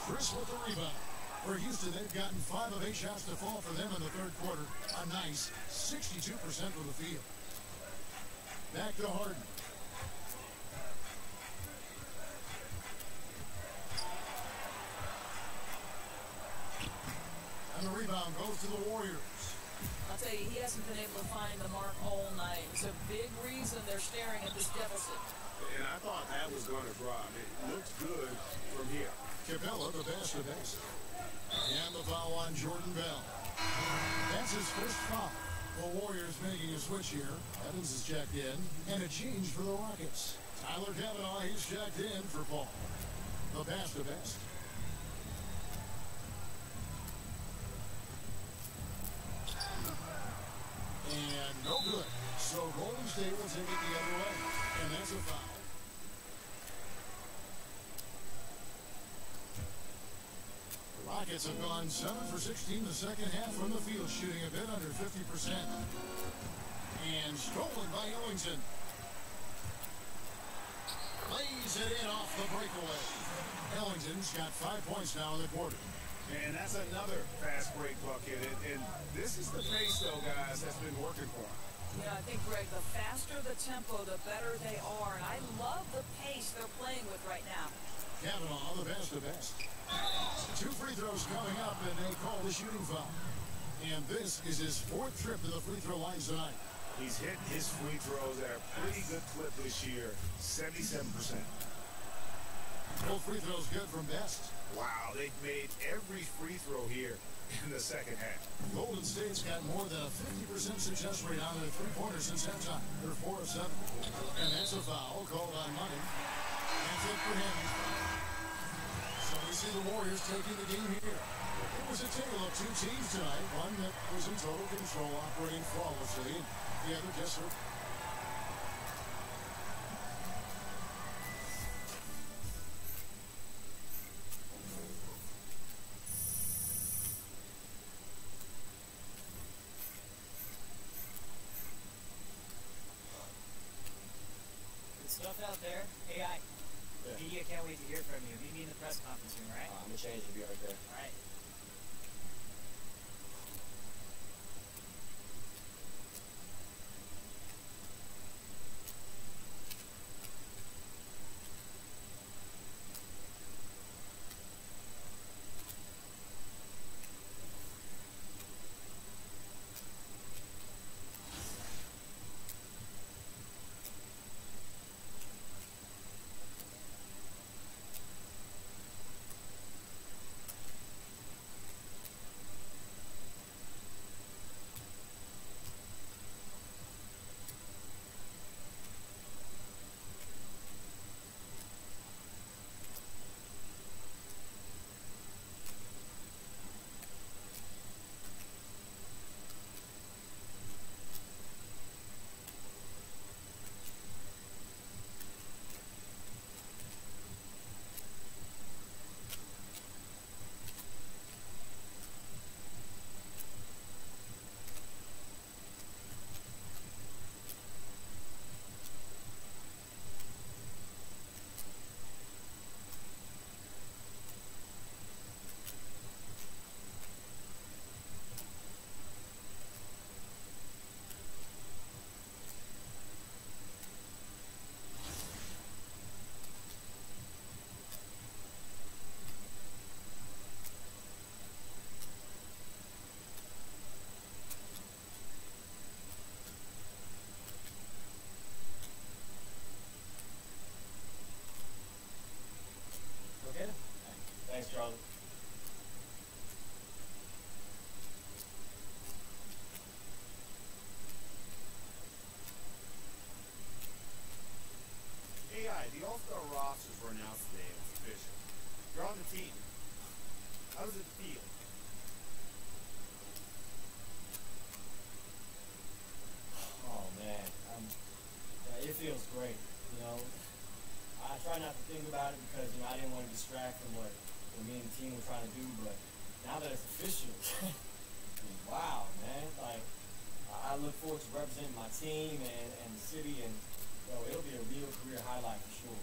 Chris with the rebound. For Houston, they've gotten 5 of 8 shots to fall for them in the third quarter. A nice 62% from the field. Back to Harden. And the rebound goes to the Warriors. I'll tell you, he hasn't been able to find the mark all night. It's a big reason they're staring at this deficit. And I thought that was going to drop. It looks good from here. Capella, the best of best. And the foul on Jordan Bell. That's his first foul. The Warriors making a switch here. Evans is checked in. And a change for the Rockets. Tyler Kavanaugh, he's checked in for Paul. The pass to best. And no good. So Golden State will take it the other way. And that's a foul. Rockets have gone 7 for 16 the second half from the field, shooting a bit under 50%. And stolen by Ellington. Lays it in off the breakaway. Ellington's got 5 points now in the quarter. And that's another fast break bucket. And this is the pace, though, guys, that's been working for him. Yeah, I think, Greg, the faster the tempo, the better they are. And I love the pace they're playing with right now. Kavanaugh, the best of best. 2 free throws coming up, and they call the shooting foul. And this is his 4th trip to the free throw line tonight. He's hit his free throws at a pretty good clip this year, 77%. Both free throws good from Best. Wow, they've made every free throw here in the second half. Golden State's got more than a 50% success rate on their three-pointers since halftime. They're 4 of 7. And that's a foul called on Money. That's it for him. So we see the Warriors taking the game here. It was a tale of 2 teams tonight. One that was in total control, operating flawlessly. The other just hurt. Stuff out there. Hey, media can't wait to hear from you. Meet me in the press conference room, right? I'm gonna change and be right there. All right. Thanks, Charlie. AI, the All-Star rosters were announced today. It's official. You're on the team. How does it feel? Oh man, it feels great. You know, I try not to think about it because I didn't want to distract from what me and the team were trying to do. But now that it's official, wow, man! Like I look forward to representing my team and the city, and it'll be a real career highlight for sure.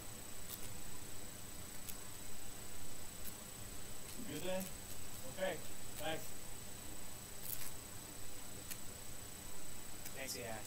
Good then? Okay, thanks. Thanks, AI.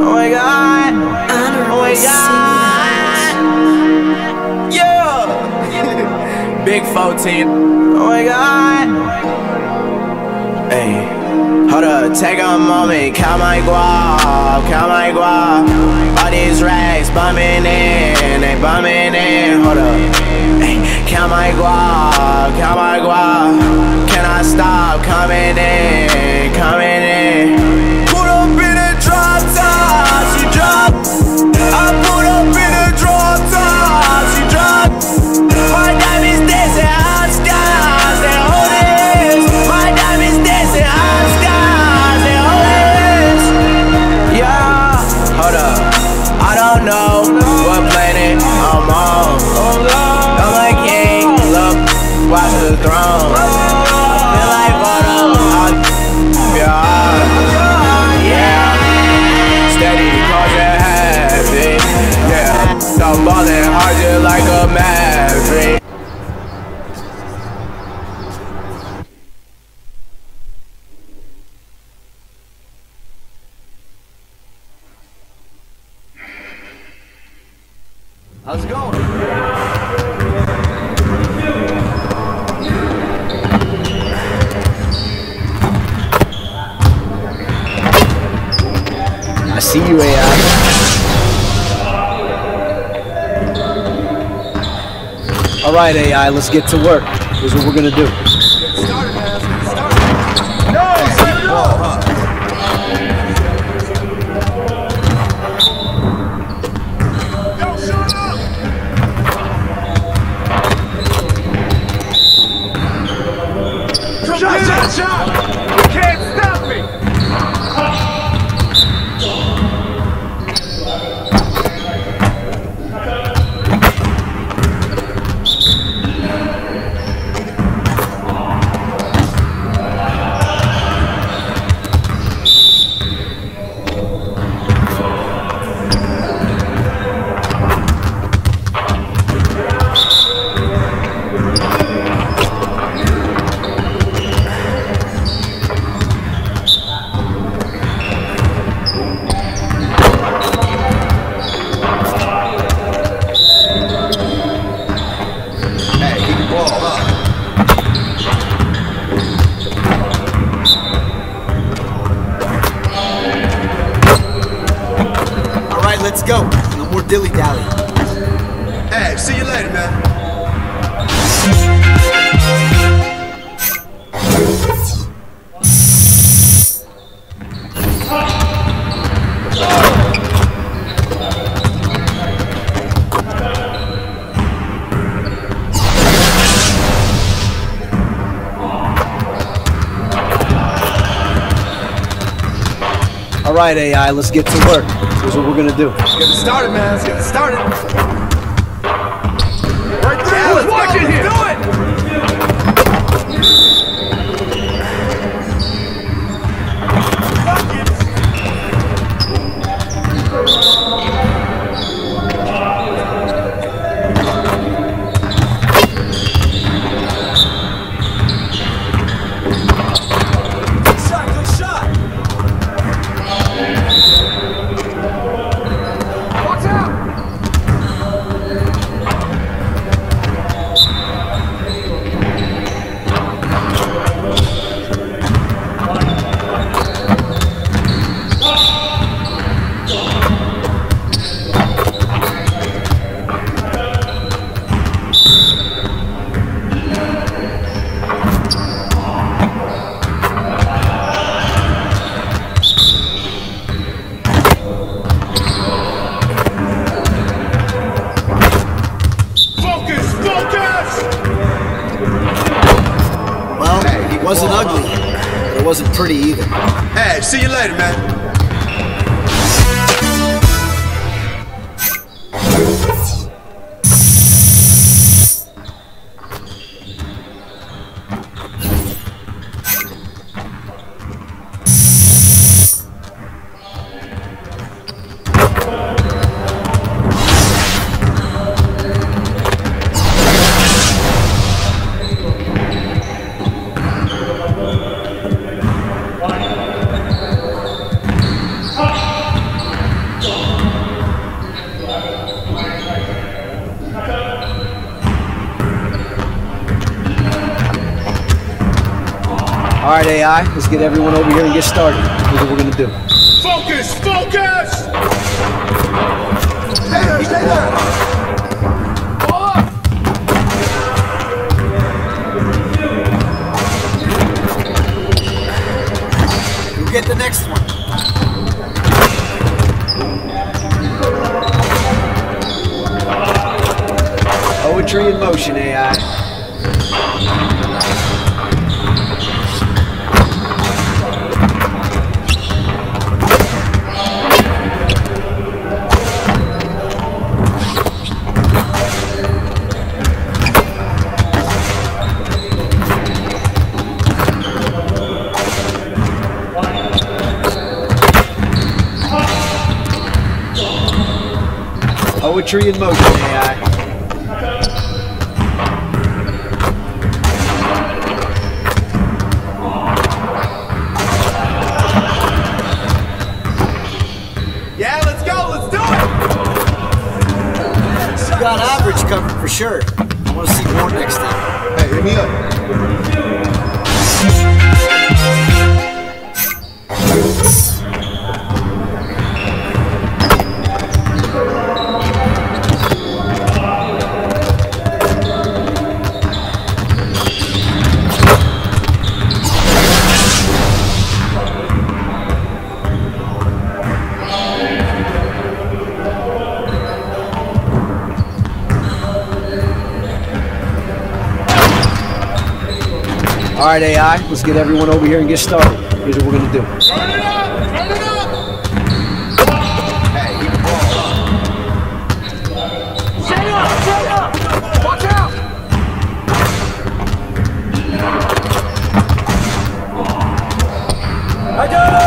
Oh my god! Oh my god! Yeah! Big 14. Oh my god! Hey, hold up, take a moment, count my guap, count my guap. All these racks bumming in, they bumming in. Hold up, hey, count my guap, count my guap. Can I stop coming in, coming in? Put up in a drop top, she drop. I put up in a drop top, she drop. My diamonds dancing high skies, they hold this. My diamonds dancing high skies, they hold this. Yeah, hold up, I don't know what planet I'm on. I'm a king, look, watch the throne. I feel like yeah, steady cause you're happy. Yeah, I'm ballin' hard just like a maverick. How's it going? I see you, AI. Alright, AI, let's get to work. Here's what we're gonna do. Shot! You can't stop me! Let's go. No more dilly-dally. Hey, see you later, man. Alright, AI, let's get to work. Here's what we're gonna do. Let's get it started, man. Let's get it started. Right there. Who's watching here? Do it. wasn't ugly, but it wasn't pretty either. Hey, see you later, man. Alright, AI, let's get everyone over here and get started. Here's what we're gonna do. Focus! Focus! Stay there, stay there! Pull up! We'll get the next one. Poetry in motion, AI. Poetry in motion, AI. Yeah, let's go, let's do it! You got average covered for sure. I want to see more next time. Hey, hit me up. Alright, AI, let's get everyone over here and get started. Here's what we're gonna do. Turn it up! Turn it up! Hey, keep the ball up. Stay up! Stay up! Watch out! I got it!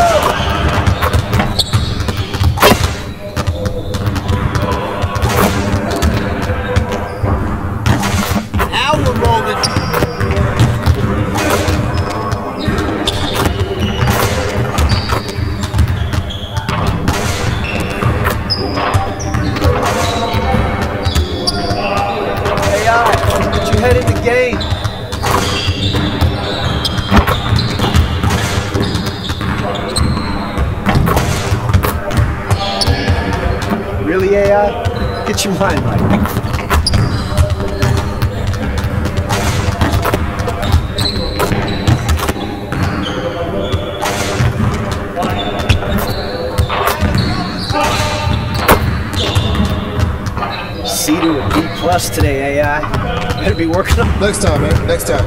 Now we're rolling. Head in the game. Really, AI? Get your mind right. C to a B+ today, AI. Better be working on. Next time, man. Next time.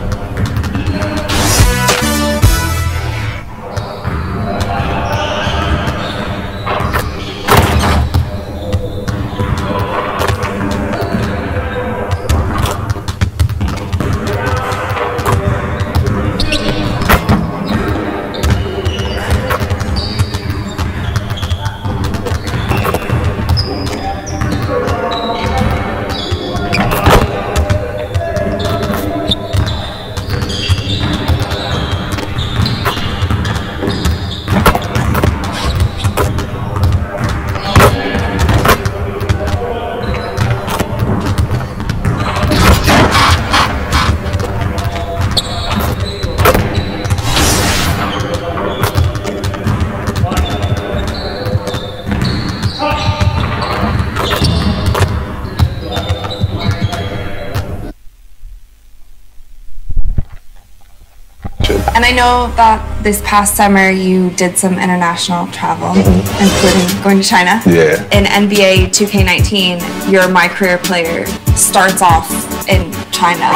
And I know that this past summer you did some international travel, including going to China. Yeah. In NBA 2K19, your MyCareer player starts off in China. And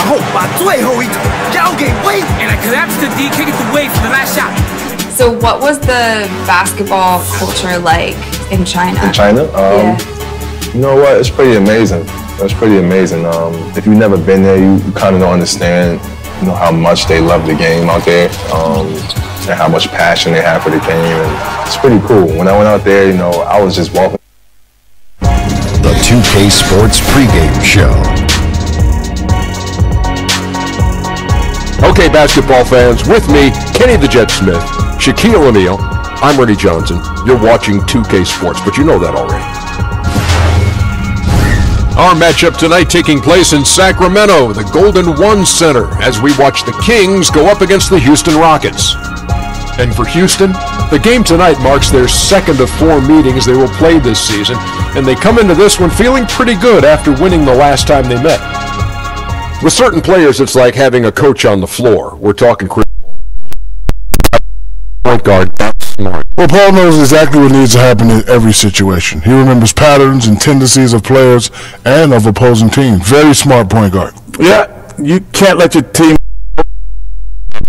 I collapsed to D, kick it away for the last shot. So what was the basketball culture like in China? In China? You know what? It's pretty amazing. It's pretty amazing. If you've never been there, you kind of don't understand, you know, how much they love the game out there, and how much passion they have for the game. And it's pretty cool. When I went out there, you know, I was just walking. The 2K Sports pregame show. Okay, basketball fans, with me, Kenny the Jet Smith, Shaquille O'Neal, I'm Rennie Johnson. You're watching 2K Sports, but you know that already. Our matchup tonight taking place in Sacramento, the Golden One Center, as we watch the Kings go up against the Houston Rockets. And for Houston, the game tonight marks their second of 4 meetings they will play this season, and they come into this one feeling pretty good after winning the last time they met. With certain players, it's like having a coach on the floor. We're talking point guard. Well, Paul knows exactly what needs to happen in every situation. He remembers patterns and tendencies of players and of opposing teams. Very smart point guard. Yeah, you can't let your team.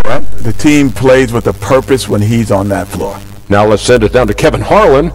Right? The team plays with a purpose when he's on that floor. Now let's send it down to Kevin Harlan.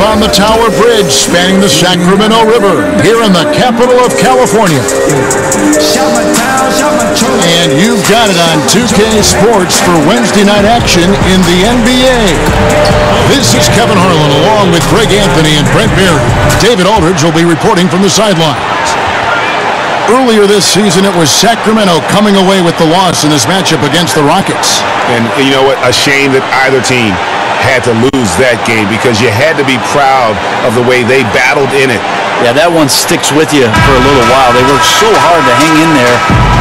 On the Tower Bridge spanning the Sacramento River here in the capital of California. And you've got it on 2K Sports for Wednesday night action in the NBA. This is Kevin Harlan along with Greg Anthony and Brent Berry. David Aldridge will be reporting from the sidelines. Earlier this season, it was Sacramento coming away with the loss in this matchup against the Rockets. And you know what? A shame that either team had to lose that game because you had to be proud of the way they battled in it. Yeah, that one sticks with you for a little while. They worked so hard to hang in there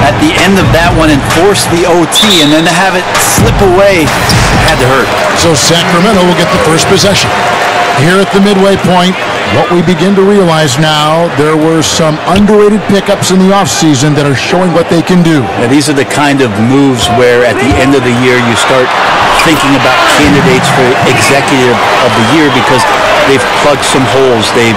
at the end of that one and force the OT, and then to have it slip away had to hurt. So Sacramento will get the first possession. Here at the midway point, what we begin to realize now, there were some underrated pickups in the offseason that are showing what they can do. Yeah, these are the kind of moves where at the end of the year you start thinking about candidates for executive of the year because they've plugged some holes. They've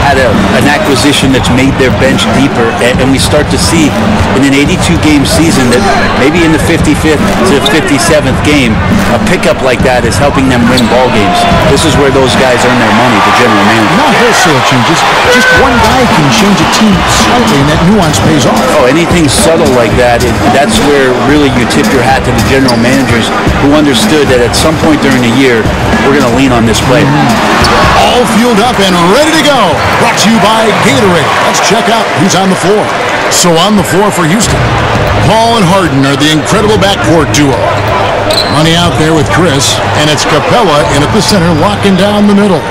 had an acquisition that's made their bench deeper, and we start to see in an 82-game season that maybe in the 55th to 57th game, a pickup like that is helping them win ball games. This is where those guys earn their money, the general manager. Not wholesale changes. Just one guy can change a team slightly, and that nuance pays off. Oh, anything subtle like that, that's where really you tip your hat to the general managers who understood that at some point during the year, we're going to lean on this player. All fueled up and ready to go. Brought to you by Gatorade. Let's check out who's on the floor. So on the floor for Houston, Paul and Harden are the incredible backcourt duo. Money out there with Chris, and it's Capella in at the center, locking down the middle.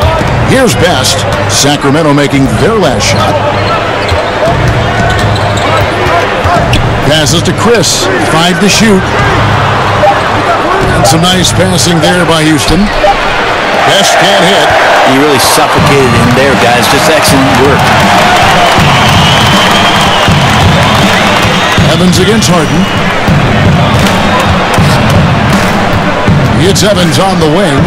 Here's Best. Sacramento making their last shot. Passes to Chris. 5 to shoot. Some nice passing there by Houston. Best can't hit. He really suffocated him there, guys. Just excellent work. Evans against Harden. It's Evans on the wing.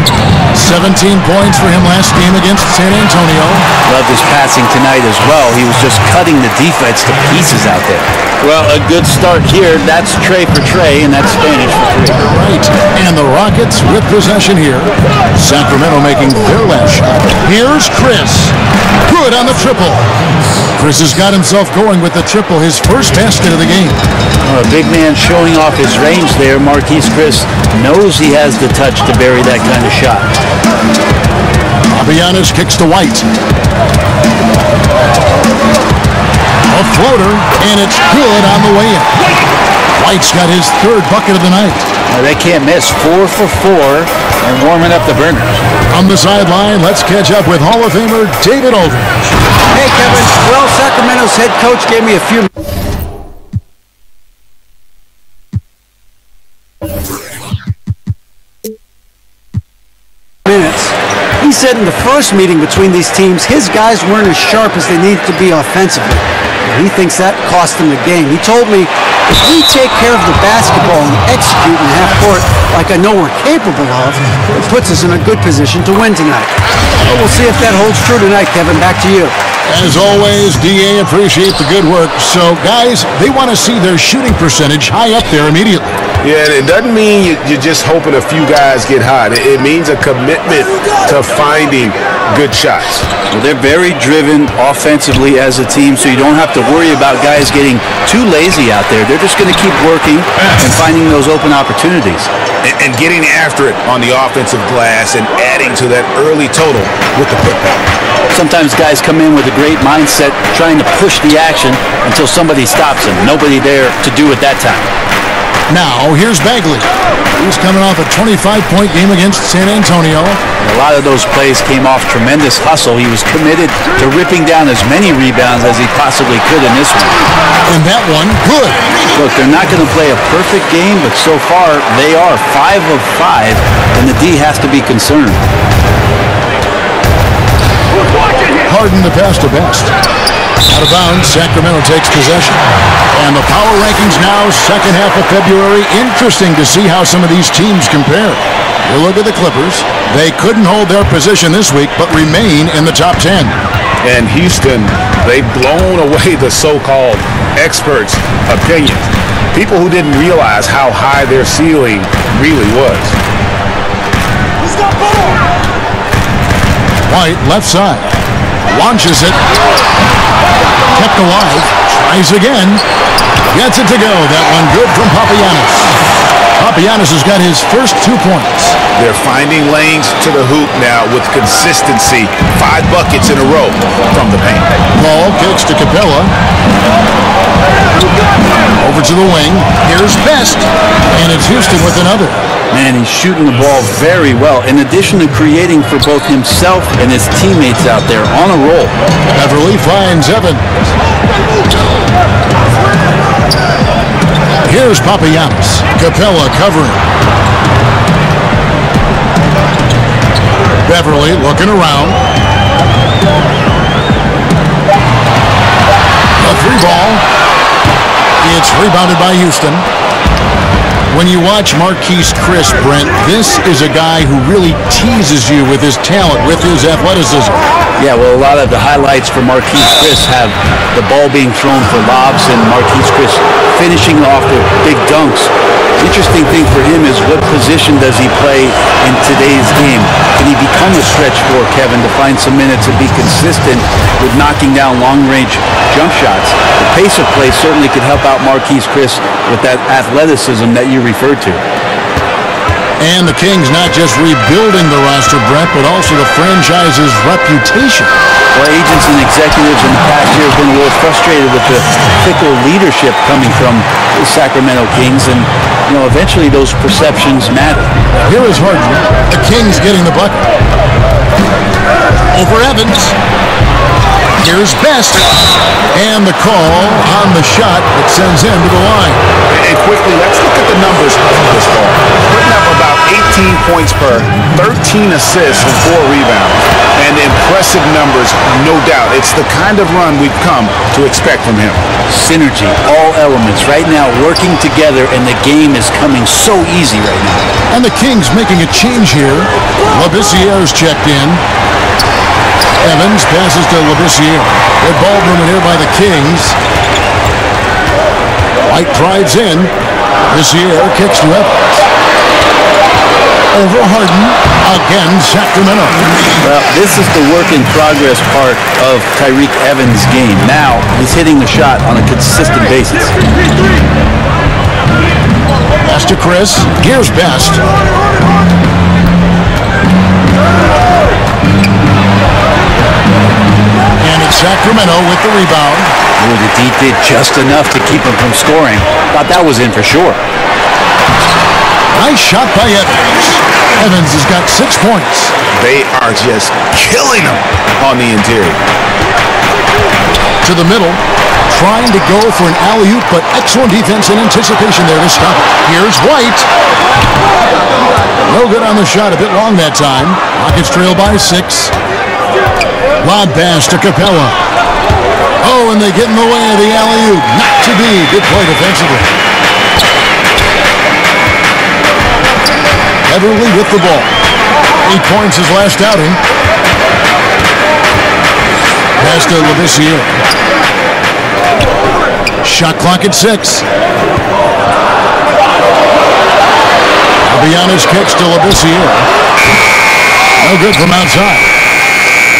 17 points for him last game against San Antonio. Loved his passing tonight as well. He was just cutting the defense to pieces out there. Well, a good start here. That's Trey for Trey, and that's Spanish for 3. Right. And the Rockets with possession here. Sacramento making their last shot. Here's Chris. Good on the triple. Chris has got himself going with the triple, his first basket of the game. A big man showing off his range there. Marquise Chris knows he has the touch to bury that kind of shot. Papianis kicks to White. A floater, and it's good on the way in. White's got his third bucket of the night. They can't miss. 4 for 4 and warming up the burners. On the sideline, let's catch up with Hall of Famer David Aldridge. Hey, Kevin. Well, Sacramento's head coach gave me a few minutes. He said in the first meeting between these teams, his guys weren't as sharp as they needed to be offensively. And he thinks that cost them the game. He told me, if we take care of the basketball and execute in half court like I know we're capable of, it puts us in a good position to win tonight. But we'll see if that holds true tonight, Kevin. Back to you. As always, DA appreciate the good work. So, guys, they want to see their shooting percentage high up there immediately. Yeah, and it doesn't mean you're just hoping a few guys get hot. It means a commitment to finding good shots. Well, they're very driven offensively as a team, so you don't have to worry about guys getting too lazy out there. They're just going to keep working and finding those open opportunities. And getting after it on the offensive glass and adding to that early total with the putback. Sometimes guys come in with a great mindset trying to push the action until somebody stops them. Nobody there to do it that time. Now, here's Bagley. He's coming off a 25-point game against San Antonio. A lot of those plays came off tremendous hustle. He was committed to ripping down as many rebounds as he possibly could in this one. And that one, good. Look, they're not going to play a perfect game, but so far they are 5 of 5, and the D has to be concerned. Harden the pass to Best. Out of bounds, Sacramento takes possession. And the power rankings now, second half of February. Interesting to see how some of these teams compare. You look at the Clippers. They couldn't hold their position this week, but remain in the top 10. And Houston, they've blown away the so-called experts' opinions. People who didn't realize how high their ceiling really was. White, left side. Launches it. Kept alive. Tries again. Gets it to go. That one good from Papianis. Papianis has got his first 2 points. They're finding lanes to the hoop now with consistency. 5 buckets in a row from the paint. Ball kicks to Capella. Over to the wing. Here's Best. And it's Houston with another. Man, he's shooting the ball very well, in addition to creating for both himself and his teammates out there on a roll. Beverly finds Evans. Here's Papianis. Capella covering. Beverly looking around. A 3-ball. It's rebounded by Houston. When you watch Marquise Chris, Brent, this is a guy who really teases you with his talent, with his athleticism. Yeah, well, a lot of the highlights for Marquise Chris have the ball being thrown for lobs and Marquise Chris finishing off with big dunks. The interesting thing for him is what position does he play in today's game? Can he become a stretch four, Kevin, to find some minutes and be consistent with knocking down long-range jump shots? The pace of play certainly could help out Marquise Chris with that athleticism that you referred to. And the Kings not just rebuilding the roster, Brett, but also the franchise's reputation. Well, agents and executives in the past year have been a little frustrated with the fickle leadership coming from the Sacramento Kings, and eventually those perceptions matter. Here is Harden. The Kings getting the bucket. Over Evans. Here's Best. And the call on the shot that sends him to the line. And quickly, let's look at the numbers of this ball. Putting up about 8 points per, 13 assists, and 4 rebounds. And impressive numbers, no doubt. It's the kind of run we've come to expect from him. Synergy, all elements right now working together, and the game is coming so easy right now. And the Kings making a change here. Labissiere's checked in. Evans passes to Labissiere. Good ball movement here by the Kings. White drives in. Labissiere kicks to Evans. Over Harden. Again, Sacramento. Well, this is the work in progress part of Tyreke Evans' game. Now, he's hitting the shot on a consistent basis. Pass to Chris. Here's Best. And it's Sacramento with the rebound. Ooh, the D did just enough to keep him from scoring. Thought that was in for sure. Nice shot by Evans. Evans has got 6 points. They are just killing him on the interior. To the middle, trying to go for an alley-oop, but excellent defense and anticipation there to stop it. Here's White. No good on the shot, a bit long that time. Rockets trail by 6. Lob pass to Capella. Oh, and they get in the way of the alley-oop. Not to be. Good play defensively. Everly with the ball. 8 points his last outing. Pass to Labissiere. Shot clock at 6. Fabianis kicks to Labissiere. No good from outside.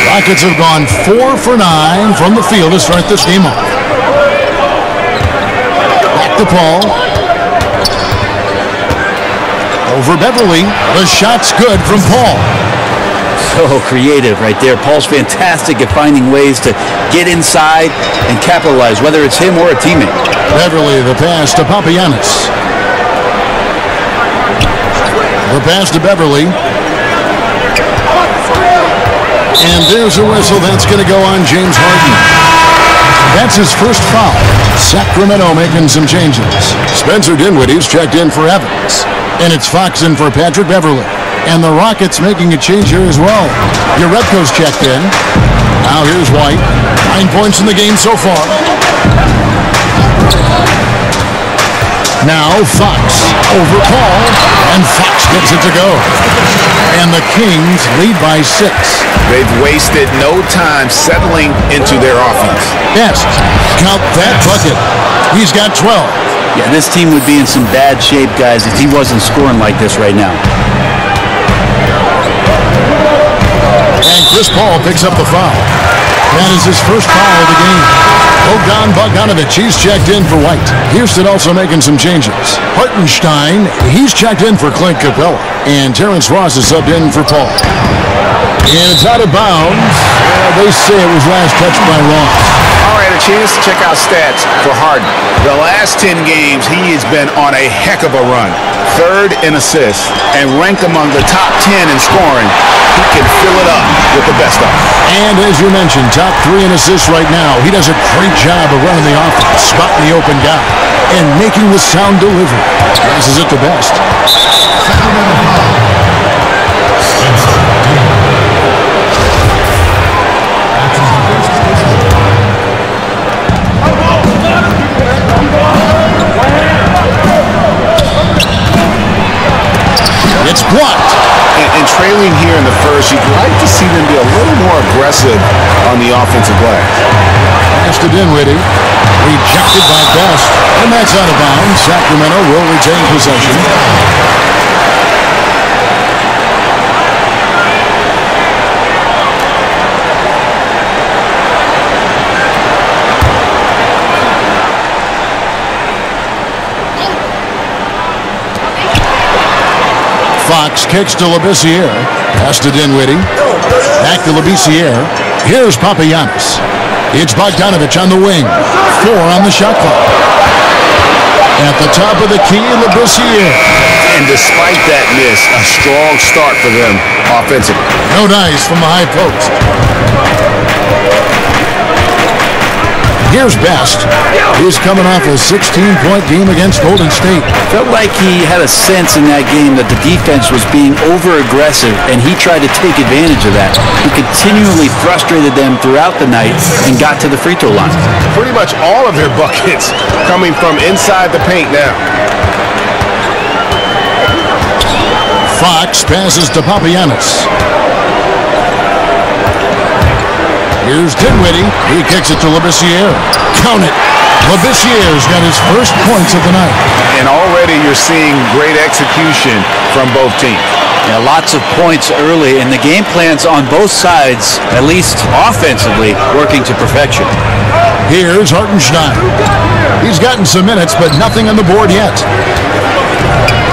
Rockets have gone 4 for 9 from the field to start this game off. Back to Paul. Over Beverly. The shot's good from Paul. So creative right there. Paul's fantastic at finding ways to get inside and capitalize, whether it's him or a teammate. Beverly, the pass to Papagiannis. The pass to Beverly. And there's a whistle. That's going to go on James Harden. That's his first foul. Sacramento making some changes. Spencer Dinwiddie's checked in for Evans. And it's Fox in for Patrick Beverly. And the Rockets making a change here as well. Urebko's checked in. Now here's White. 9 points in the game so far. Now Fox over Paul. And Fox gets it to go. And the Kings lead by 6. They've wasted no time settling into their offense. Yes. Count that bucket. He's got 12. Yeah, this team would be in some bad shape, guys, if he wasn't scoring like this right now. And Chris Paul picks up the foul. That is his first foul of the game. Bogdanovich, he's checked in for White. Houston also making some changes. Hartenstein, he's checked in for Clint Capella. And Terrence Ross is subbed in for Paul. And it's out of bounds. They say it was last touched by Ross. All right, a chance to check out stats for Harden. The last 10 games, he has been on a heck of a run. 3rd in assists and ranked among the top 10 in scoring. He can fill it up with the best of them. And as you mentioned, top 3 in assists right now. He does a great job of running the offense, spotting the open guy, and making the sound delivery. Passes it to Best. It's blocked. And trailing here in the first, you'd like to see them be a little more aggressive on the offensive glass. Pass to Dinwiddie. Rejected by Best. And that's out of bounds. Sacramento will retain possession. Fox kicks to Labissiere. Pass to Dinwiddie. Back to Labissiere. Here's Papagiannis. It's Bogdanovich on the wing. 4 on the shot clock. At the top of the key, Labissiere. And despite that miss, a strong start for them offensively. No dice from the high post. Here's Best. He's coming off a 16-point game against Golden State. Felt like he had a sense in that game that the defense was being over-aggressive, and he tried to take advantage of that. He continually frustrated them throughout the night and got to the free throw line. Pretty much all of their buckets coming from inside the paint now. Fox passes to Papagiannis. Here's Dinwiddie. He kicks it to Labissiere. Count it. Labissiere's got his first points of the night. And already you're seeing great execution from both teams. Yeah, lots of points early, and the game plans on both sides, at least offensively, working to perfection. Here's Hartenstein. He's gotten some minutes, but nothing on the board yet.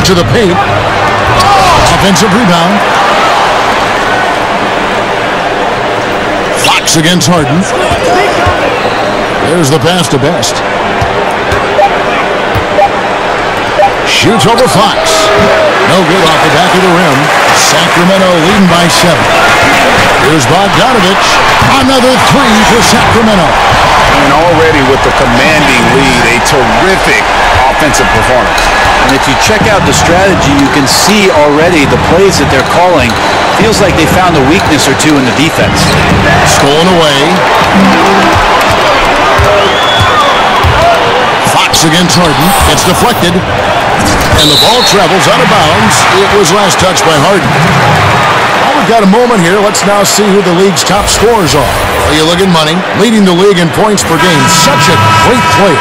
To the paint. Offensive rebound. Fox against Harden. There's the pass to Best. Shoots over Fox. No good off the back of the rim. Sacramento leading by 7. Here's Bogdanovich. Another 3 for Sacramento. And already with the commanding lead, a terrific offensive performance. And if you check out the strategy, you can see already the plays that they're calling. Feels like they found a weakness or two in the defense. Stolen away. Fox against Harden. It's deflected. And the ball travels out of bounds. It was last touched by Harden. Well, we've got a moment here. Let's now see who the league's top scorers are. Well, you look at Money, leading the league in points per game. Such a great player.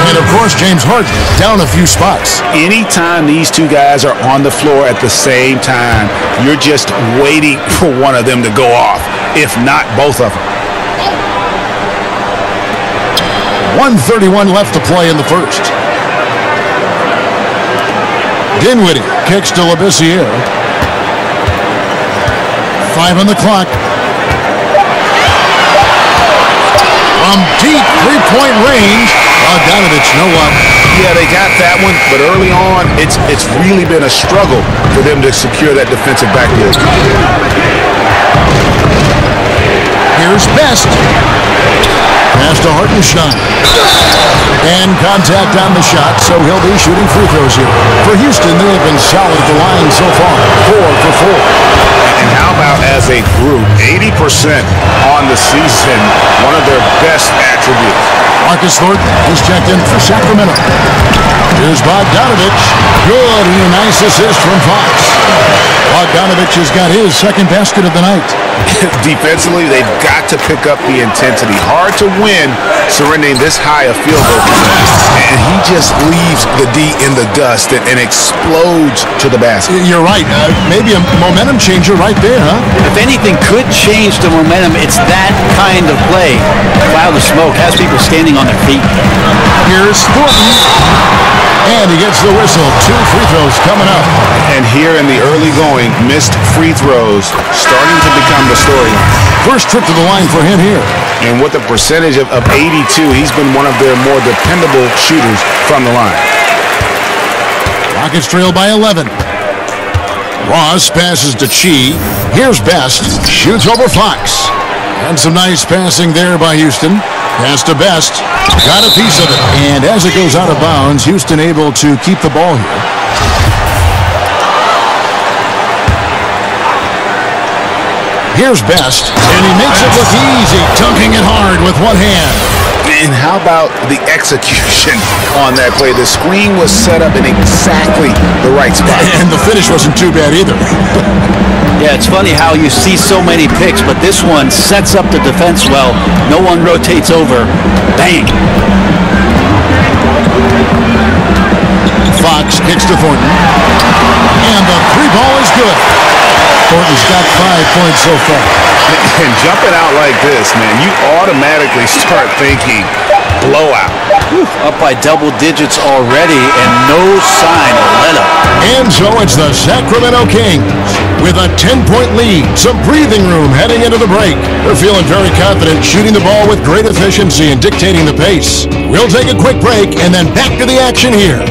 And, of course, James Harden down a few spots. Anytime these two guys are on the floor at the same time, you're just waiting for one of them to go off, if not both of them. 1:31 left to play in the first. Dinwiddie kicks to Labissiere. 5 on the clock. From deep three-point range, Bogdanovich, no up. Yeah, they got that one, but early on, it's really been a struggle for them to secure that defensive backboard. Here's Best. Pass to Hartenstein. And contact on the shot, so he'll be shooting free throws here. For Houston, they have been solid at the line so far. 4 for 4. And how about as a group, 80% on the season, one of their best attributes. Marcus Thornton is checked in for Sacramento. Here's Bogdanovich. Good, and a nice assist from Fox. Bogdanovich has got his second basket of the night. Defensively, they've got to pick up the intensity. Hard to win surrendering this high a field goal percentage. And he just leaves the D in the dust and explodes to the basket. You're right. Maybe a momentum changer right there, huh? If anything could change the momentum, it's that kind of play. Cloud of smoke has people standing on their feet. Here's Thornton. And he gets the whistle. 2 free throws coming up. And here in the early going, missed free throws starting to become the story. First trip to the line for him here. And with a percentage of 82, he's been one of their more dependable shooters from the line. Rockets trail by 11. Ross passes to Chi. Here's Best. Shoots over Fox. And some nice passing there by Houston. Pass to Best. Got a piece of it. And as it goes out of bounds, Houston able to keep the ball here. Here's Best. And he makes it look easy, dunking it hard with one hand. And how about the execution on that play? The screen was set up in exactly the right spot. And the finish wasn't too bad either. Yeah, it's funny how you see so many picks, but this one sets up the defense well. No one rotates over. Bang! Fox kicks to Thornton. And the 3-ball is good. Thornton's got 5 points so far. And jumping out like this, man, you automatically start thinking blowout. Up by double digits already and no sign of let up. And so it's the Sacramento Kings with a 10-point lead. Some breathing room heading into the break. They're feeling very confident, shooting the ball with great efficiency and dictating the pace. We'll take a quick break and then back to the action here.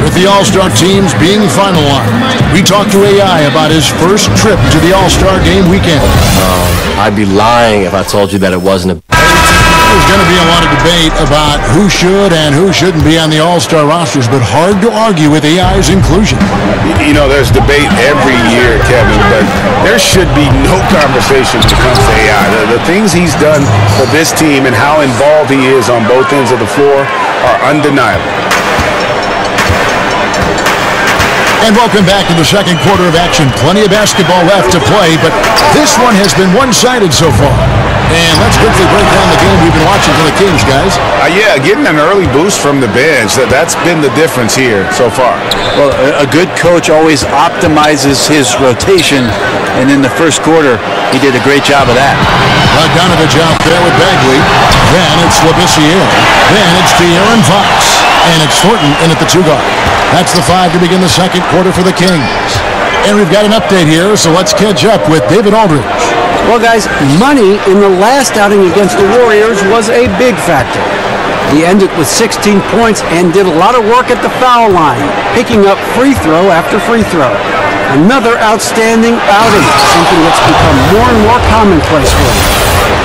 With the All-Star teams being finalized. We talked to AI about his first trip to the All-Star game weekend. I'd be lying if I told you that it wasn't a... There's going to be a lot of debate about who should and who shouldn't be on the All-Star rosters, but hard to argue with AI's inclusion. You know, there's debate every year, Kevin, but there should be no conversation when it comes to AI. The things he's done for this team and how involved he is on both ends of the floor are undeniable. And welcome back to the second quarter of action. Plenty of basketball left to play, but this one has been one-sided so far. And let's quickly break down the game we've been watching for the Kings, guys. Yeah, getting an early boost from the bench, that's been the difference here so far. Well, a good coach always optimizes his rotation, and in the first quarter, he did a great job of that. Bogdanovich out there with Bagley. Then it's Labissiere. Then it's De'Aaron Fox. And it's Thornton in at the 2-guard. That's the 5 to begin the second quarter for the Kings. And we've got an update here, so let's catch up with David Aldridge. Well, guys, money in the last outing against the Warriors was a big factor. He ended with 16 points and did a lot of work at the foul line, picking up free throw after free throw. Another outstanding outing, something that's become more and more commonplace for him.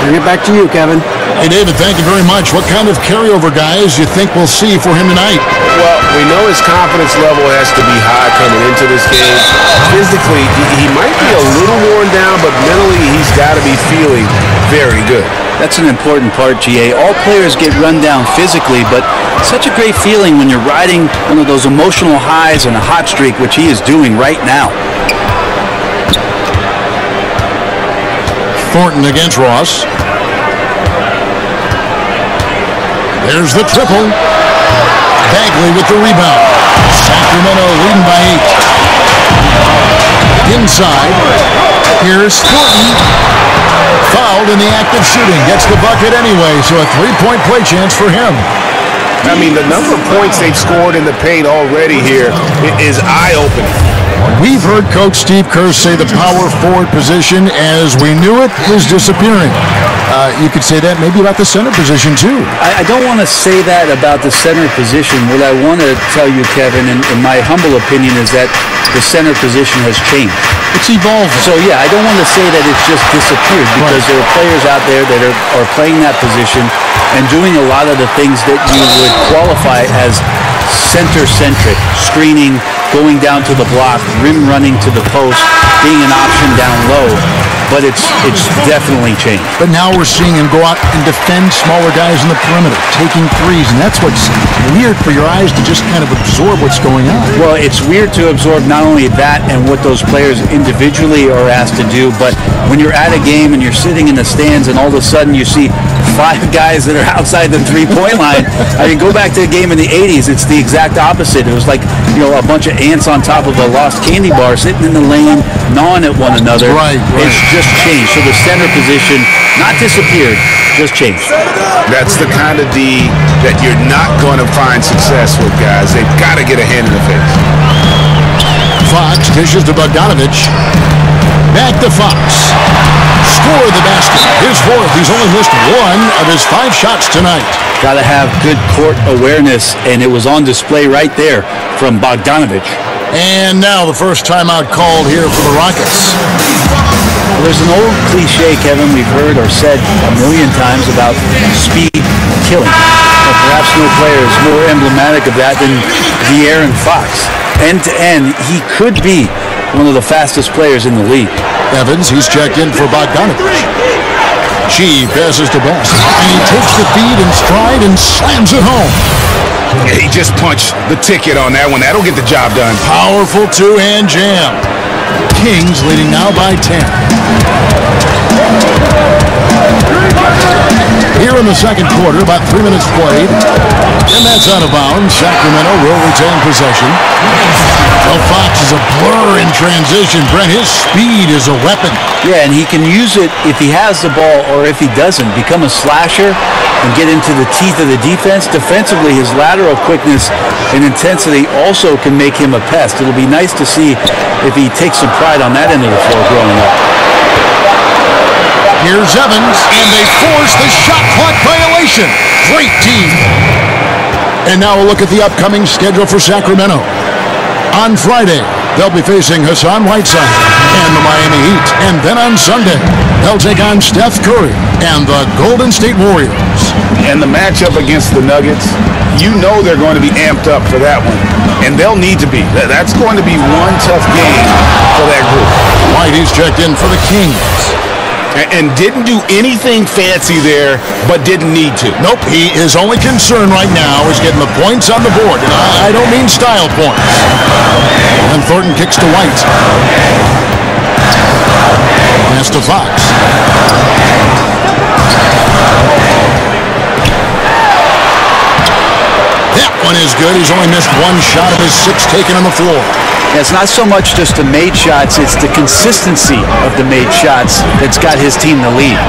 Bring it back to you, Kevin. Hey, David, thank you very much. What kind of carryover guys you think we'll see for him tonight? Well, we know his confidence level has to be high coming into this game. Physically, he might be a little worn down, but mentally, he's got to be feeling very good. That's an important part, GA. All players get run down physically, but such a great feeling when you're riding one of those emotional highs and a hot streak, which he is doing right now. Thornton against Ross. There's the triple. Bagley with the rebound. Sacramento leading by 8. Inside. Here's Thornton. Fouled in the act of shooting. Gets the bucket anyway, so a 3-point play chance for him. I mean, the number of points they've scored in the paint already here is eye-opening. We've heard Coach Steve Kerr say the power forward position, as we knew it, is disappearing. You could say that maybe about the center position, too. I don't want to say that about the center position. What I want to tell you, Kevin, in my humble opinion, is that the center position has changed. It's evolved. So, yeah, I don't want to say that it's just disappeared, because there are players out there that are playing that position and doing a lot of the things that you would qualify as center-centric, screening, going down to the block, rim running to the post, being an option down low. But it's definitely changed. But now we're seeing him go out and defend smaller guys in the perimeter, taking threes, and that's what's weird for your eyes to just kind of absorb what's going on. Well, it's weird to absorb not only that and what those players individually are asked to do, but when you're at a game and you're sitting in the stands and all of a sudden you see 5 guys that are outside the three-point line. I mean, go back to a game in the 80s. It's the exact opposite. It was like, a bunch of ants on top of a lost candy bar sitting in the lane, gnawing at one another. Right. It's just changed. So the center position, not disappeared, just changed. That's the kind of D that you're not going to find success with, guys. They've got to get a hand in the face. Fox dishes to Bogdanovich. Back to Fox. Score the basket. His 4th. He's only missed 1 of his 5 shots tonight. Got to have good court awareness, and it was on display right there from Bogdanovich. And now the first timeout called here for the Rockets. Well, there's an old cliche, Kevin, we've heard or said a million times about speed killing. But perhaps no player is more emblematic of that than De'Aaron Fox. End to end, he could be one of the fastest players in the league. Evans, he's checked in for Bogdanovich. She passes to Best, and he takes the feed in stride and slams it home. He just punched the ticket on that one. That'll get the job done. Powerful 2-hand jam. Kings leading now by 10. Here in the second quarter, about 3 minutes played. And that's out of bounds. Sacramento will retain possession. Well, Fox is a blur in transition. Brent, his speed is a weapon. Yeah, and he can use it if he has the ball or if he doesn't. Become a slasher and get into the teeth of the defense. Defensively, his lateral quickness and intensity also can make him a pest. It'll be nice to see if he takes some pride on that end of the floor growing up. Here's Evans, and they force the shot clock violation. Great team. And now we'll look at the upcoming schedule for Sacramento. On Friday, they'll be facing Hassan Whiteside and the Miami Heat. And then on Sunday, they'll take on Steph Curry and the Golden State Warriors. And the matchup against the Nuggets, you know they're going to be amped up for that one. And they'll need to be. That's going to be one tough game for that group. White, he's checked in for the Kings. And didn't do anything fancy there, but didn't need to. Nope, his only concern right now is getting the points on the board. And I don't mean style points. And Thornton kicks to White. Pass to Fox. That one is good. He's only missed one shot of his 6 taken on the floor. It's not so much just the made shots, it's the consistency of the made shots that's got his team the lead.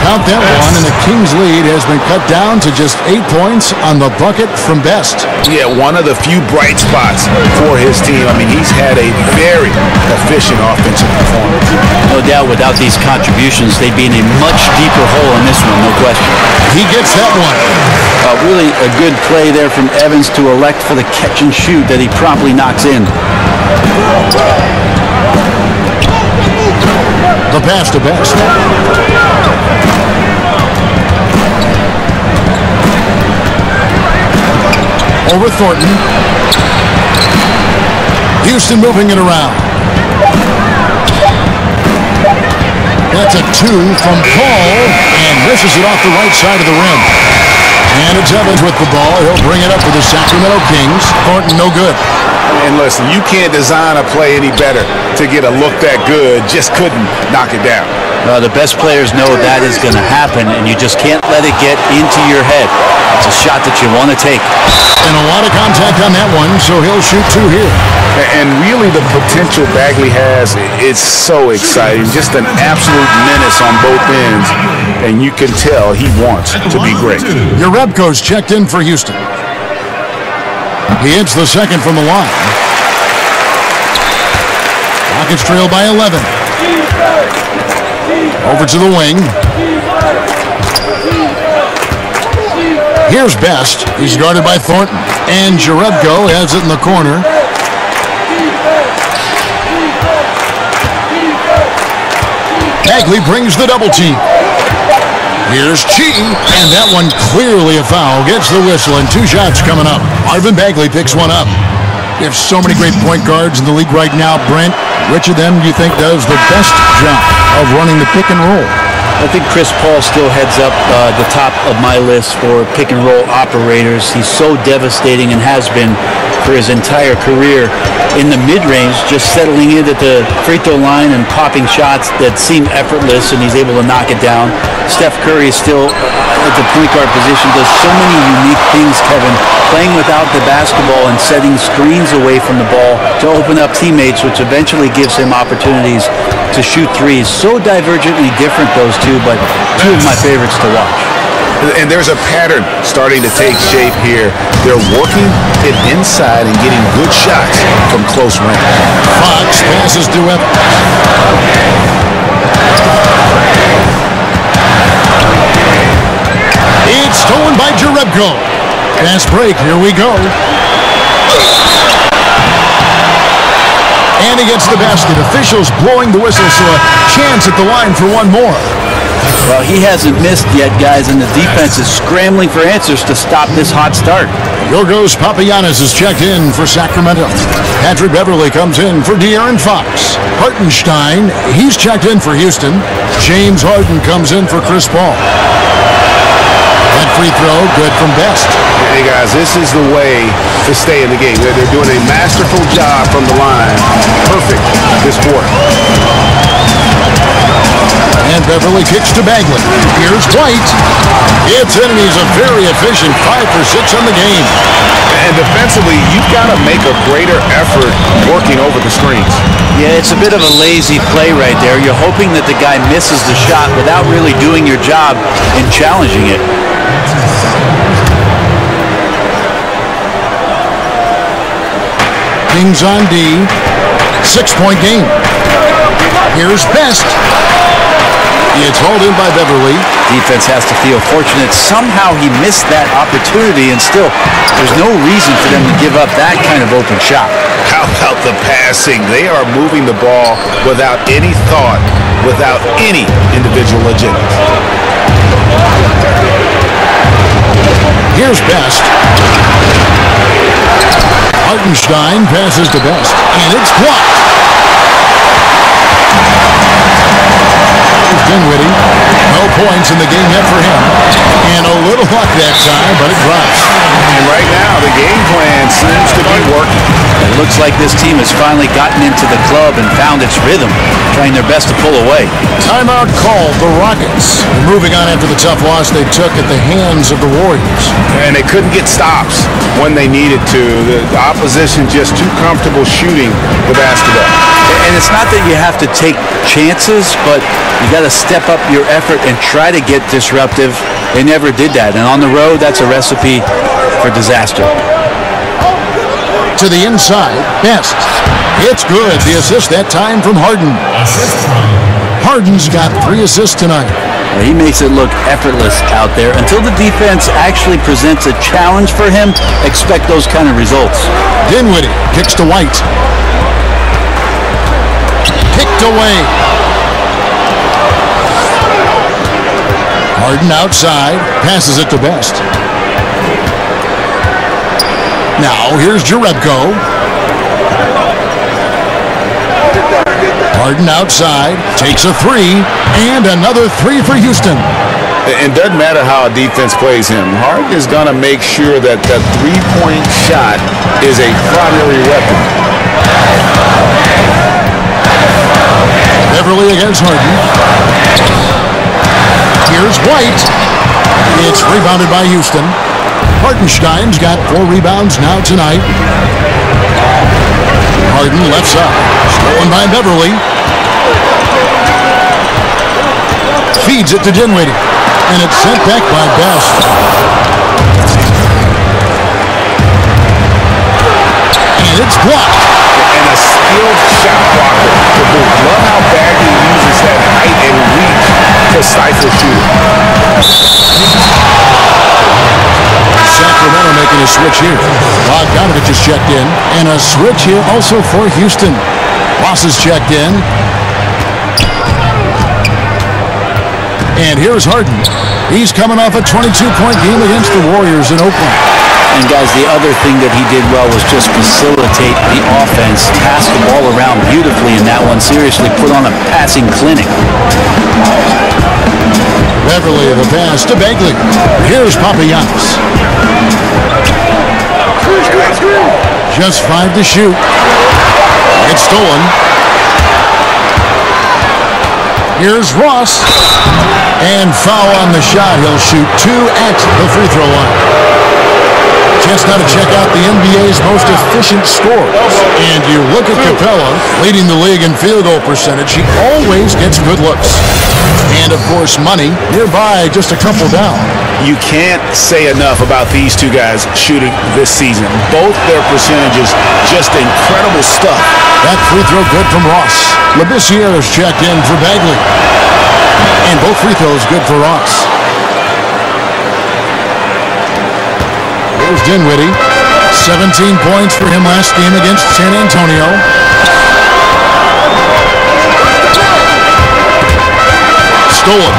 Count that one, and the Kings' lead has been cut down to just 8 points on the bucket from Best. Yeah, one of the few bright spots for his team. I mean, he's had a very efficient offensive performance. No doubt, without these contributions, they'd be in a much deeper hole in this one, no question. He gets that one. Really a good play there from Evans to elect for the catch and shoot that he promptly knocks in. The pass to Best. Over Thornton. Houston moving it around. That's a 2 from Paul, and misses it off the right side of the rim. And it's Evans with the ball. He'll bring it up for the Sacramento Kings. Thornton, no good. And listen, you can't design a play any better to get a look that good. Just couldn't knock it down. The best players know that is going to happen, and you just can't let it get into your head. It's a shot that you want to take. And a lot of contact on that one, so he'll shoot 2 here. And really the potential Bagley has is so exciting. Just an absolute menace on both ends. And you can tell he wants to be great. Jerebko's checked in for Houston. He hits the second from the line. Rockets trail by 11. Over to the wing. Here's Best. He's guarded by Thornton. And Jerebko has it in the corner. Bagley brings the double team. Here's Chi, and that one clearly a foul. Gets the whistle, and 2 shots coming up. Marvin Bagley picks one up. We have so many great point guards in the league right now, Brent. Which of them do you think does the best job of running the pick and roll? I think Chris Paul still heads up the top of my list for pick and roll operators. He's so devastating and has been for his entire career in the mid-range, just settling in at the free throw line and popping shots that seem effortless, and he's able to knock it down. Steph Curry is still at the point guard position, does so many unique things, Kevin, playing without the basketball and setting screens away from the ball to open up teammates, which eventually gives him opportunities to shoot threes. So divergently different, those two, but 2 of my favorites to watch. And there's a pattern starting to take shape here. They're working it inside and getting good shots from close range. Fox passes to Evans. It's stolen by Jerebko. Fast break, here we go. And he gets the basket. Officials blowing the whistle, so a chance at the line for one more. Well, he hasn't missed yet, guys, and the defense is scrambling for answers to stop this hot start. Yorgos Papagiannis is checked in for Sacramento. Patrick Beverly comes in for De'Aaron Fox. Hartenstein, he's checked in for Houston. James Harden comes in for Chris Paul. That free throw, good from Best. Hey, guys, this is the way to stay in the game. They're doing a masterful job from the line. Perfect this quarter. And Beverly kicks to Bagley. Here's White. It's in, and he's a very efficient 5 for 6 on the game. And defensively, you've got to make a greater effort working over the screens. Yeah, it's a bit of a lazy play right there. You're hoping that the guy misses the shot without really doing your job in challenging it. Kings on D. 6-point game. Here's Best. It's hauled in by Beverly. Defense has to feel fortunate. Somehow he missed that opportunity, and still, there's no reason for them to give up that kind of open shot. How about the passing? They are moving the ball without any thought, without any individual agenda. Here's Best. Hartenstein passes to Best, and it's blocked. Here's Dinwiddie. No points in the game yet for him. And a little luck that time, but it drops. And right now, the game plan seems to be working. It looks like this team has finally gotten into the club and found its rhythm, trying their best to pull away. Timeout called the Rockets. They're moving on after the tough loss they took at the hands of the Warriors. And they couldn't get stops when they needed to. The opposition just too comfortable shooting the basketball. And it's not that you have to take chances, but you got to step up your effort and try to get disruptive. They never did that. And on the road, that's a recipe for disaster. To the inside, Best. It's good. The assist that time from Harden. Harden's got 3 assists tonight. He makes it look effortless out there. Until the defense actually presents a challenge for him, expect those kind of results. Dinwiddie kicks to White. Kicked away. Harden outside, passes it to Best. Now here's Jerebko. Harden outside, takes a 3, and another 3 for Houston. It doesn't matter how a defense plays him. Harden is going to make sure that the three-point shot is a primary weapon. Beverly against Harden. Here's White. It's rebounded by Houston. Hartenstein's got 4 rebounds now tonight. Harden left side. Stolen by Beverly. Feeds it to Dinwiddie. And it's sent back by Best. And it's blocked. And a skilled shot blocker to boot. Love how Bagley uses that height and reach to stifle shooting. Sacramento making a switch here. Bogdanovich is checked in. And a switch here also for Houston. Ross is checked in. And here's Harden. He's coming off a 22-point game against the Warriors in Oakland. And guys, the other thing that he did well was just facilitate the offense, pass the ball around beautifully in that one. Seriously, put on a passing clinic. Beverly, the pass to Bagley. Here's Papagiannis. Just 5 to shoot. It's stolen. Here's Ross. And foul on the shot. He'll shoot 2 at the free throw line. Chance now to check out the NBA's most efficient scorers. And you look at Capella, leading the league in field goal percentage. He always gets good looks. And, of course, Money nearby, just a couple down. You can't say enough about these two guys shooting this season. Both their percentages, just incredible stuff. That free throw good from Ross. Labissiere is checked in for Bagley. And both free throws good for Ross. Here's Dinwiddie. 17 points for him last game against San Antonio. Stolen.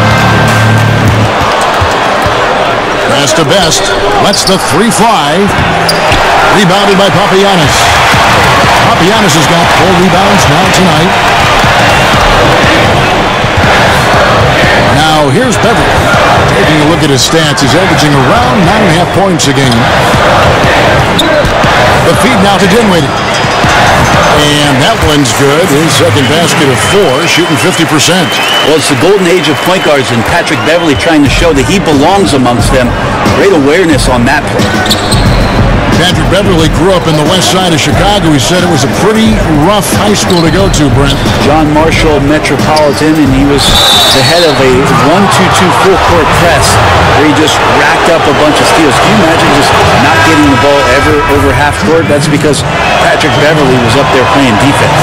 Pass to Best. Lets the 3 fly. Rebounded by Papagiannis. Papagiannis has got 4 rebounds now tonight. Now here's Beverly. Taking a look at his stats, he's averaging around 9.5 points a game. The feed now to Dinwiddie. And that one's good. His second basket of 4, shooting 50%. Well, it's the golden age of point guards, and Patrick Beverly trying to show that he belongs amongst them. Great awareness on that play. Patrick Beverly grew up in the west side of Chicago. He said it was a pretty rough high school to go to, Brent. John Marshall Metropolitan, and he was the head of a 1-2-2 full court press where he just racked up a bunch of steals. Can you imagine just not getting the ball ever over half court? That's because Patrick Beverly was up there playing defense.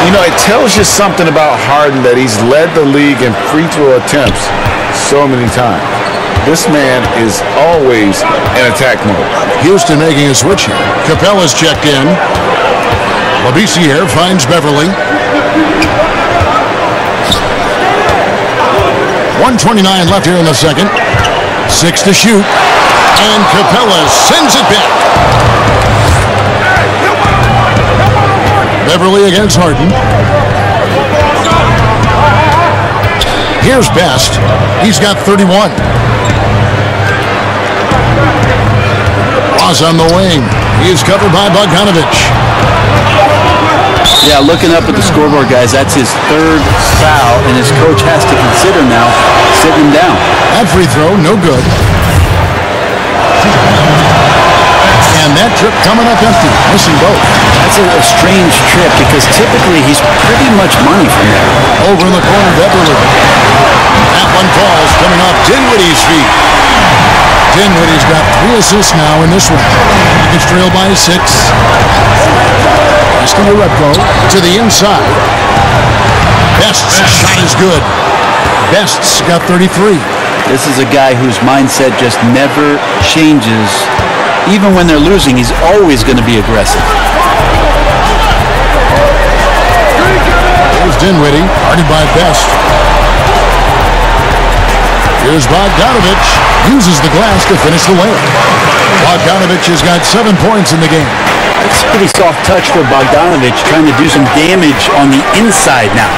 You know, it tells you something about Harden that he's led the league in free throw attempts so many times. This man is always in attack mode. Houston making a switch here. Capella's checked in. Labissiere finds Beverly. 1:29 left here in the second. 6 to shoot. And Capella sends it back. Beverly against Harden. Here's Best. He's got 31. Ross on the wing. He is covered by Bogdanovich. Yeah, looking up at the scoreboard, guys, that's his third foul, and his coach has to consider now sitting him down. That free throw, no good. And that trip coming up empty, missing both. That's a strange trip because typically he's pretty much money from there. Over in the corner, Beverly. That one falls, coming off Dinwiddie's feet. Dinwiddie's got 3 assists now in this one. Rockets trail by 6. Asking the Repco to the inside. Best's shot is good. Best's got 33. This is a guy whose mindset just never changes. Even when they're losing, he's always going to be aggressive. Here's Dinwiddie, guarded by Best. Here's Bogdanovich, uses the glass to finish the layup. Bogdanovich has got 7 points in the game. It's a pretty soft touch for Bogdanovich, trying to do some damage on the inside now.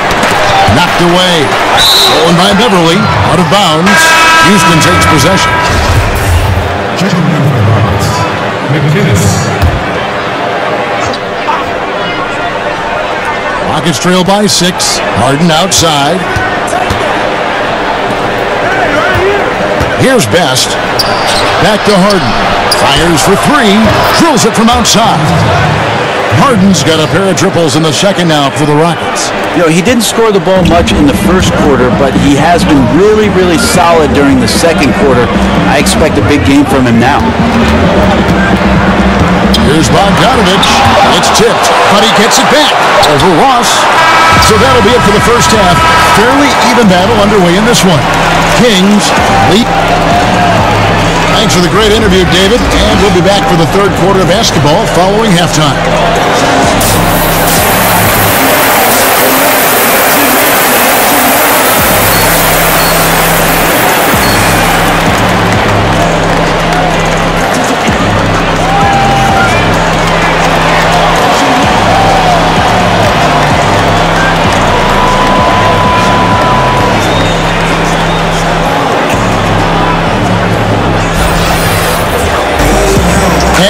Knocked away. Stolen by Beverly, out of bounds. Houston takes possession. Rockets trail by 6. Harden outside. Here's Best. Back to Harden. Fires for 3. Drills it from outside. Harden's got a pair of triples in the second now for the Rockets. You know, he didn't score the ball much in the first quarter, but he has been really, really solid during the second quarter. I expect a big game from him now. Here's Bogdanovich. It's tipped, but he gets it back over Ross. So that'll be it for the first half. Fairly even battle underway in this one. Kings lead. Thanks for the great interview, David. And we'll be back for the third quarter of basketball following halftime.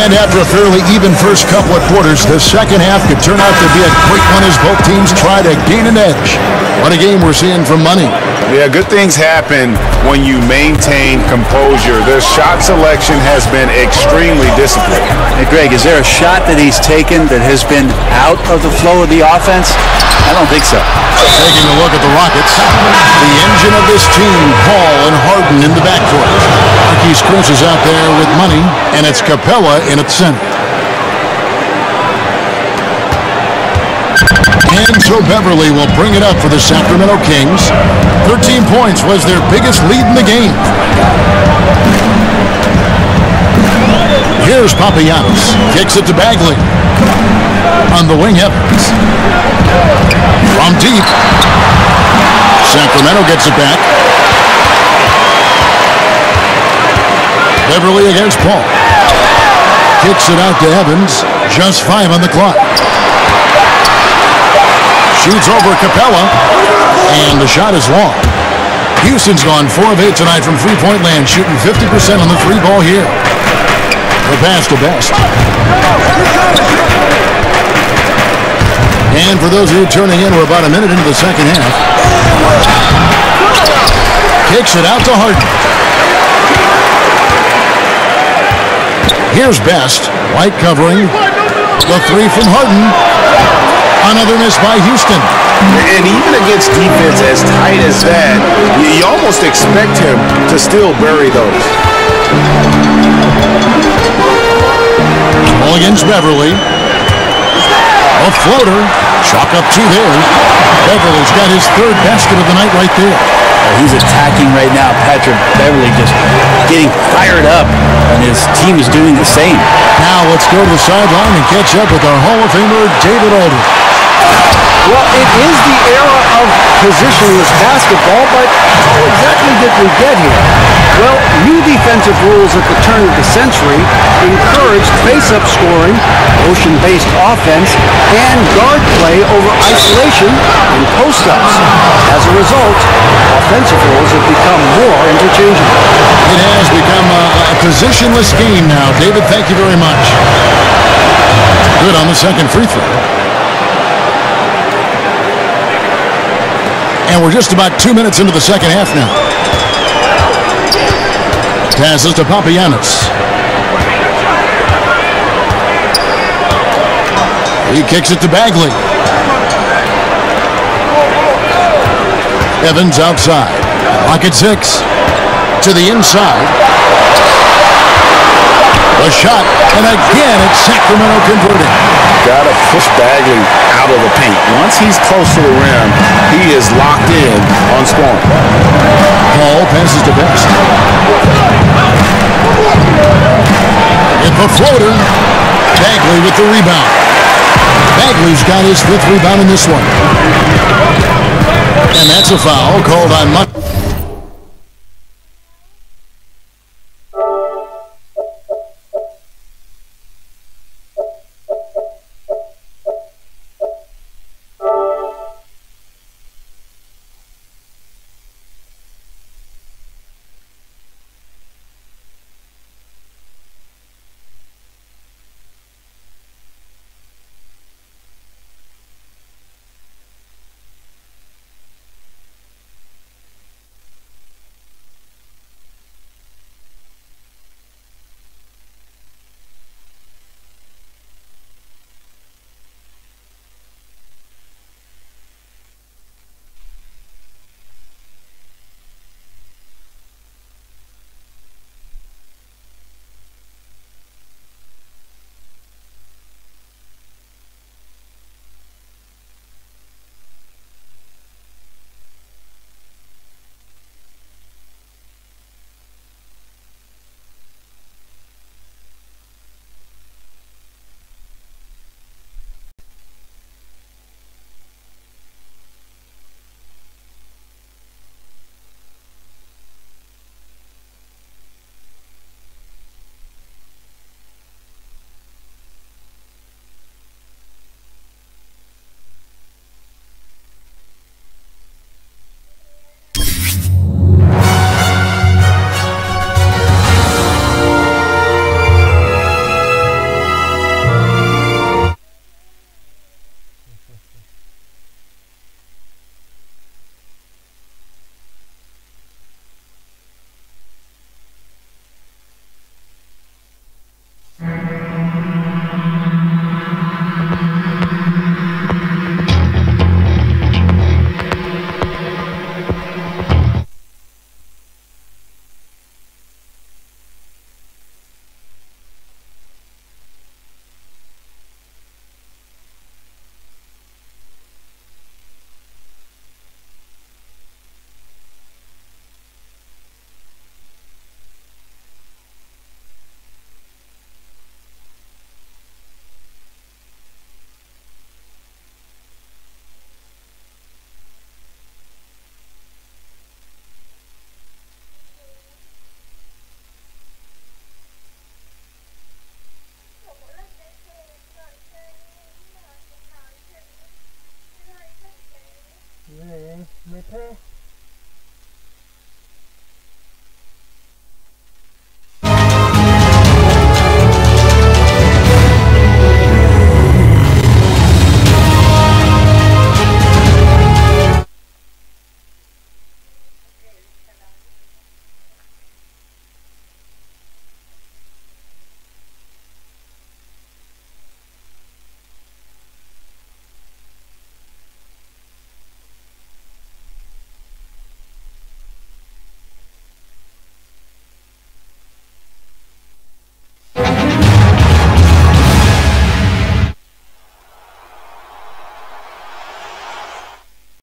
And after a fairly even first couple of quarters, the second half could turn out to be a great one as both teams try to gain an edge. What a game we're seeing from Money. Yeah, good things happen when you maintain composure. Their shot selection has been extremely disciplined. Hey, Greg, is there a shot that he's taken that has been out of the flow of the offense? I don't think so. Taking a look at the Rockets, the engine of this team, Paul and Harden in the backcourt. Marquise Chris is out there with Money, and it's Capella in at center. And so Beverly will bring it up for the Sacramento Kings. 13 points was their biggest lead in the game. Here's Papagiannis. Kicks it to Bagley. On the wing, Evans. From deep. Sacramento gets it back. Beverly against Paul. Kicks it out to Evans. Just 5 on the clock. Shoots over Capella, and the shot is long. Houston's gone 4 of 8 tonight from three-point land, shooting 50% on the free ball here. The pass to Best. And for those of you turning in, we're about a minute into the second half. Kicks it out to Harden. Here's Best. White covering. The three from Harden. Another miss by Houston. And even against defense as tight as that, you almost expect him to still bury those. Ball against Beverly. A floater. Chalk up two there. Beverly's got his third basket of the night right there. He's attacking right now. Patrick Beverly just getting fired up, and his team is doing the same. Now let's go to the sideline and catch up with our Hall of Famer, David Aldridge. Well, it is the era of positionless basketball, but how exactly did we get here? Well, new defensive rules at the turn of the century encouraged face-up scoring, motion-based offense, and guard play over isolation and post-ups. As a result, offensive rules have become more interchangeable. It has become a positionless game now. David, thank you very much. Good on the second free throw. And we're just about 2 minutes into the second half now. Passes to Papagiannis. He kicks it to Bagley. Evans outside. Pocket 6. To the inside. A shot. And again, it's Sacramento converting. Gotta push Bagley out of the paint. Once he's close to the rim, he is locked in on scoring. Paul passes to Best. With the floater. Bagley with the rebound. Bagley's got his fifth rebound in this one. And that's a foul called on Mutt.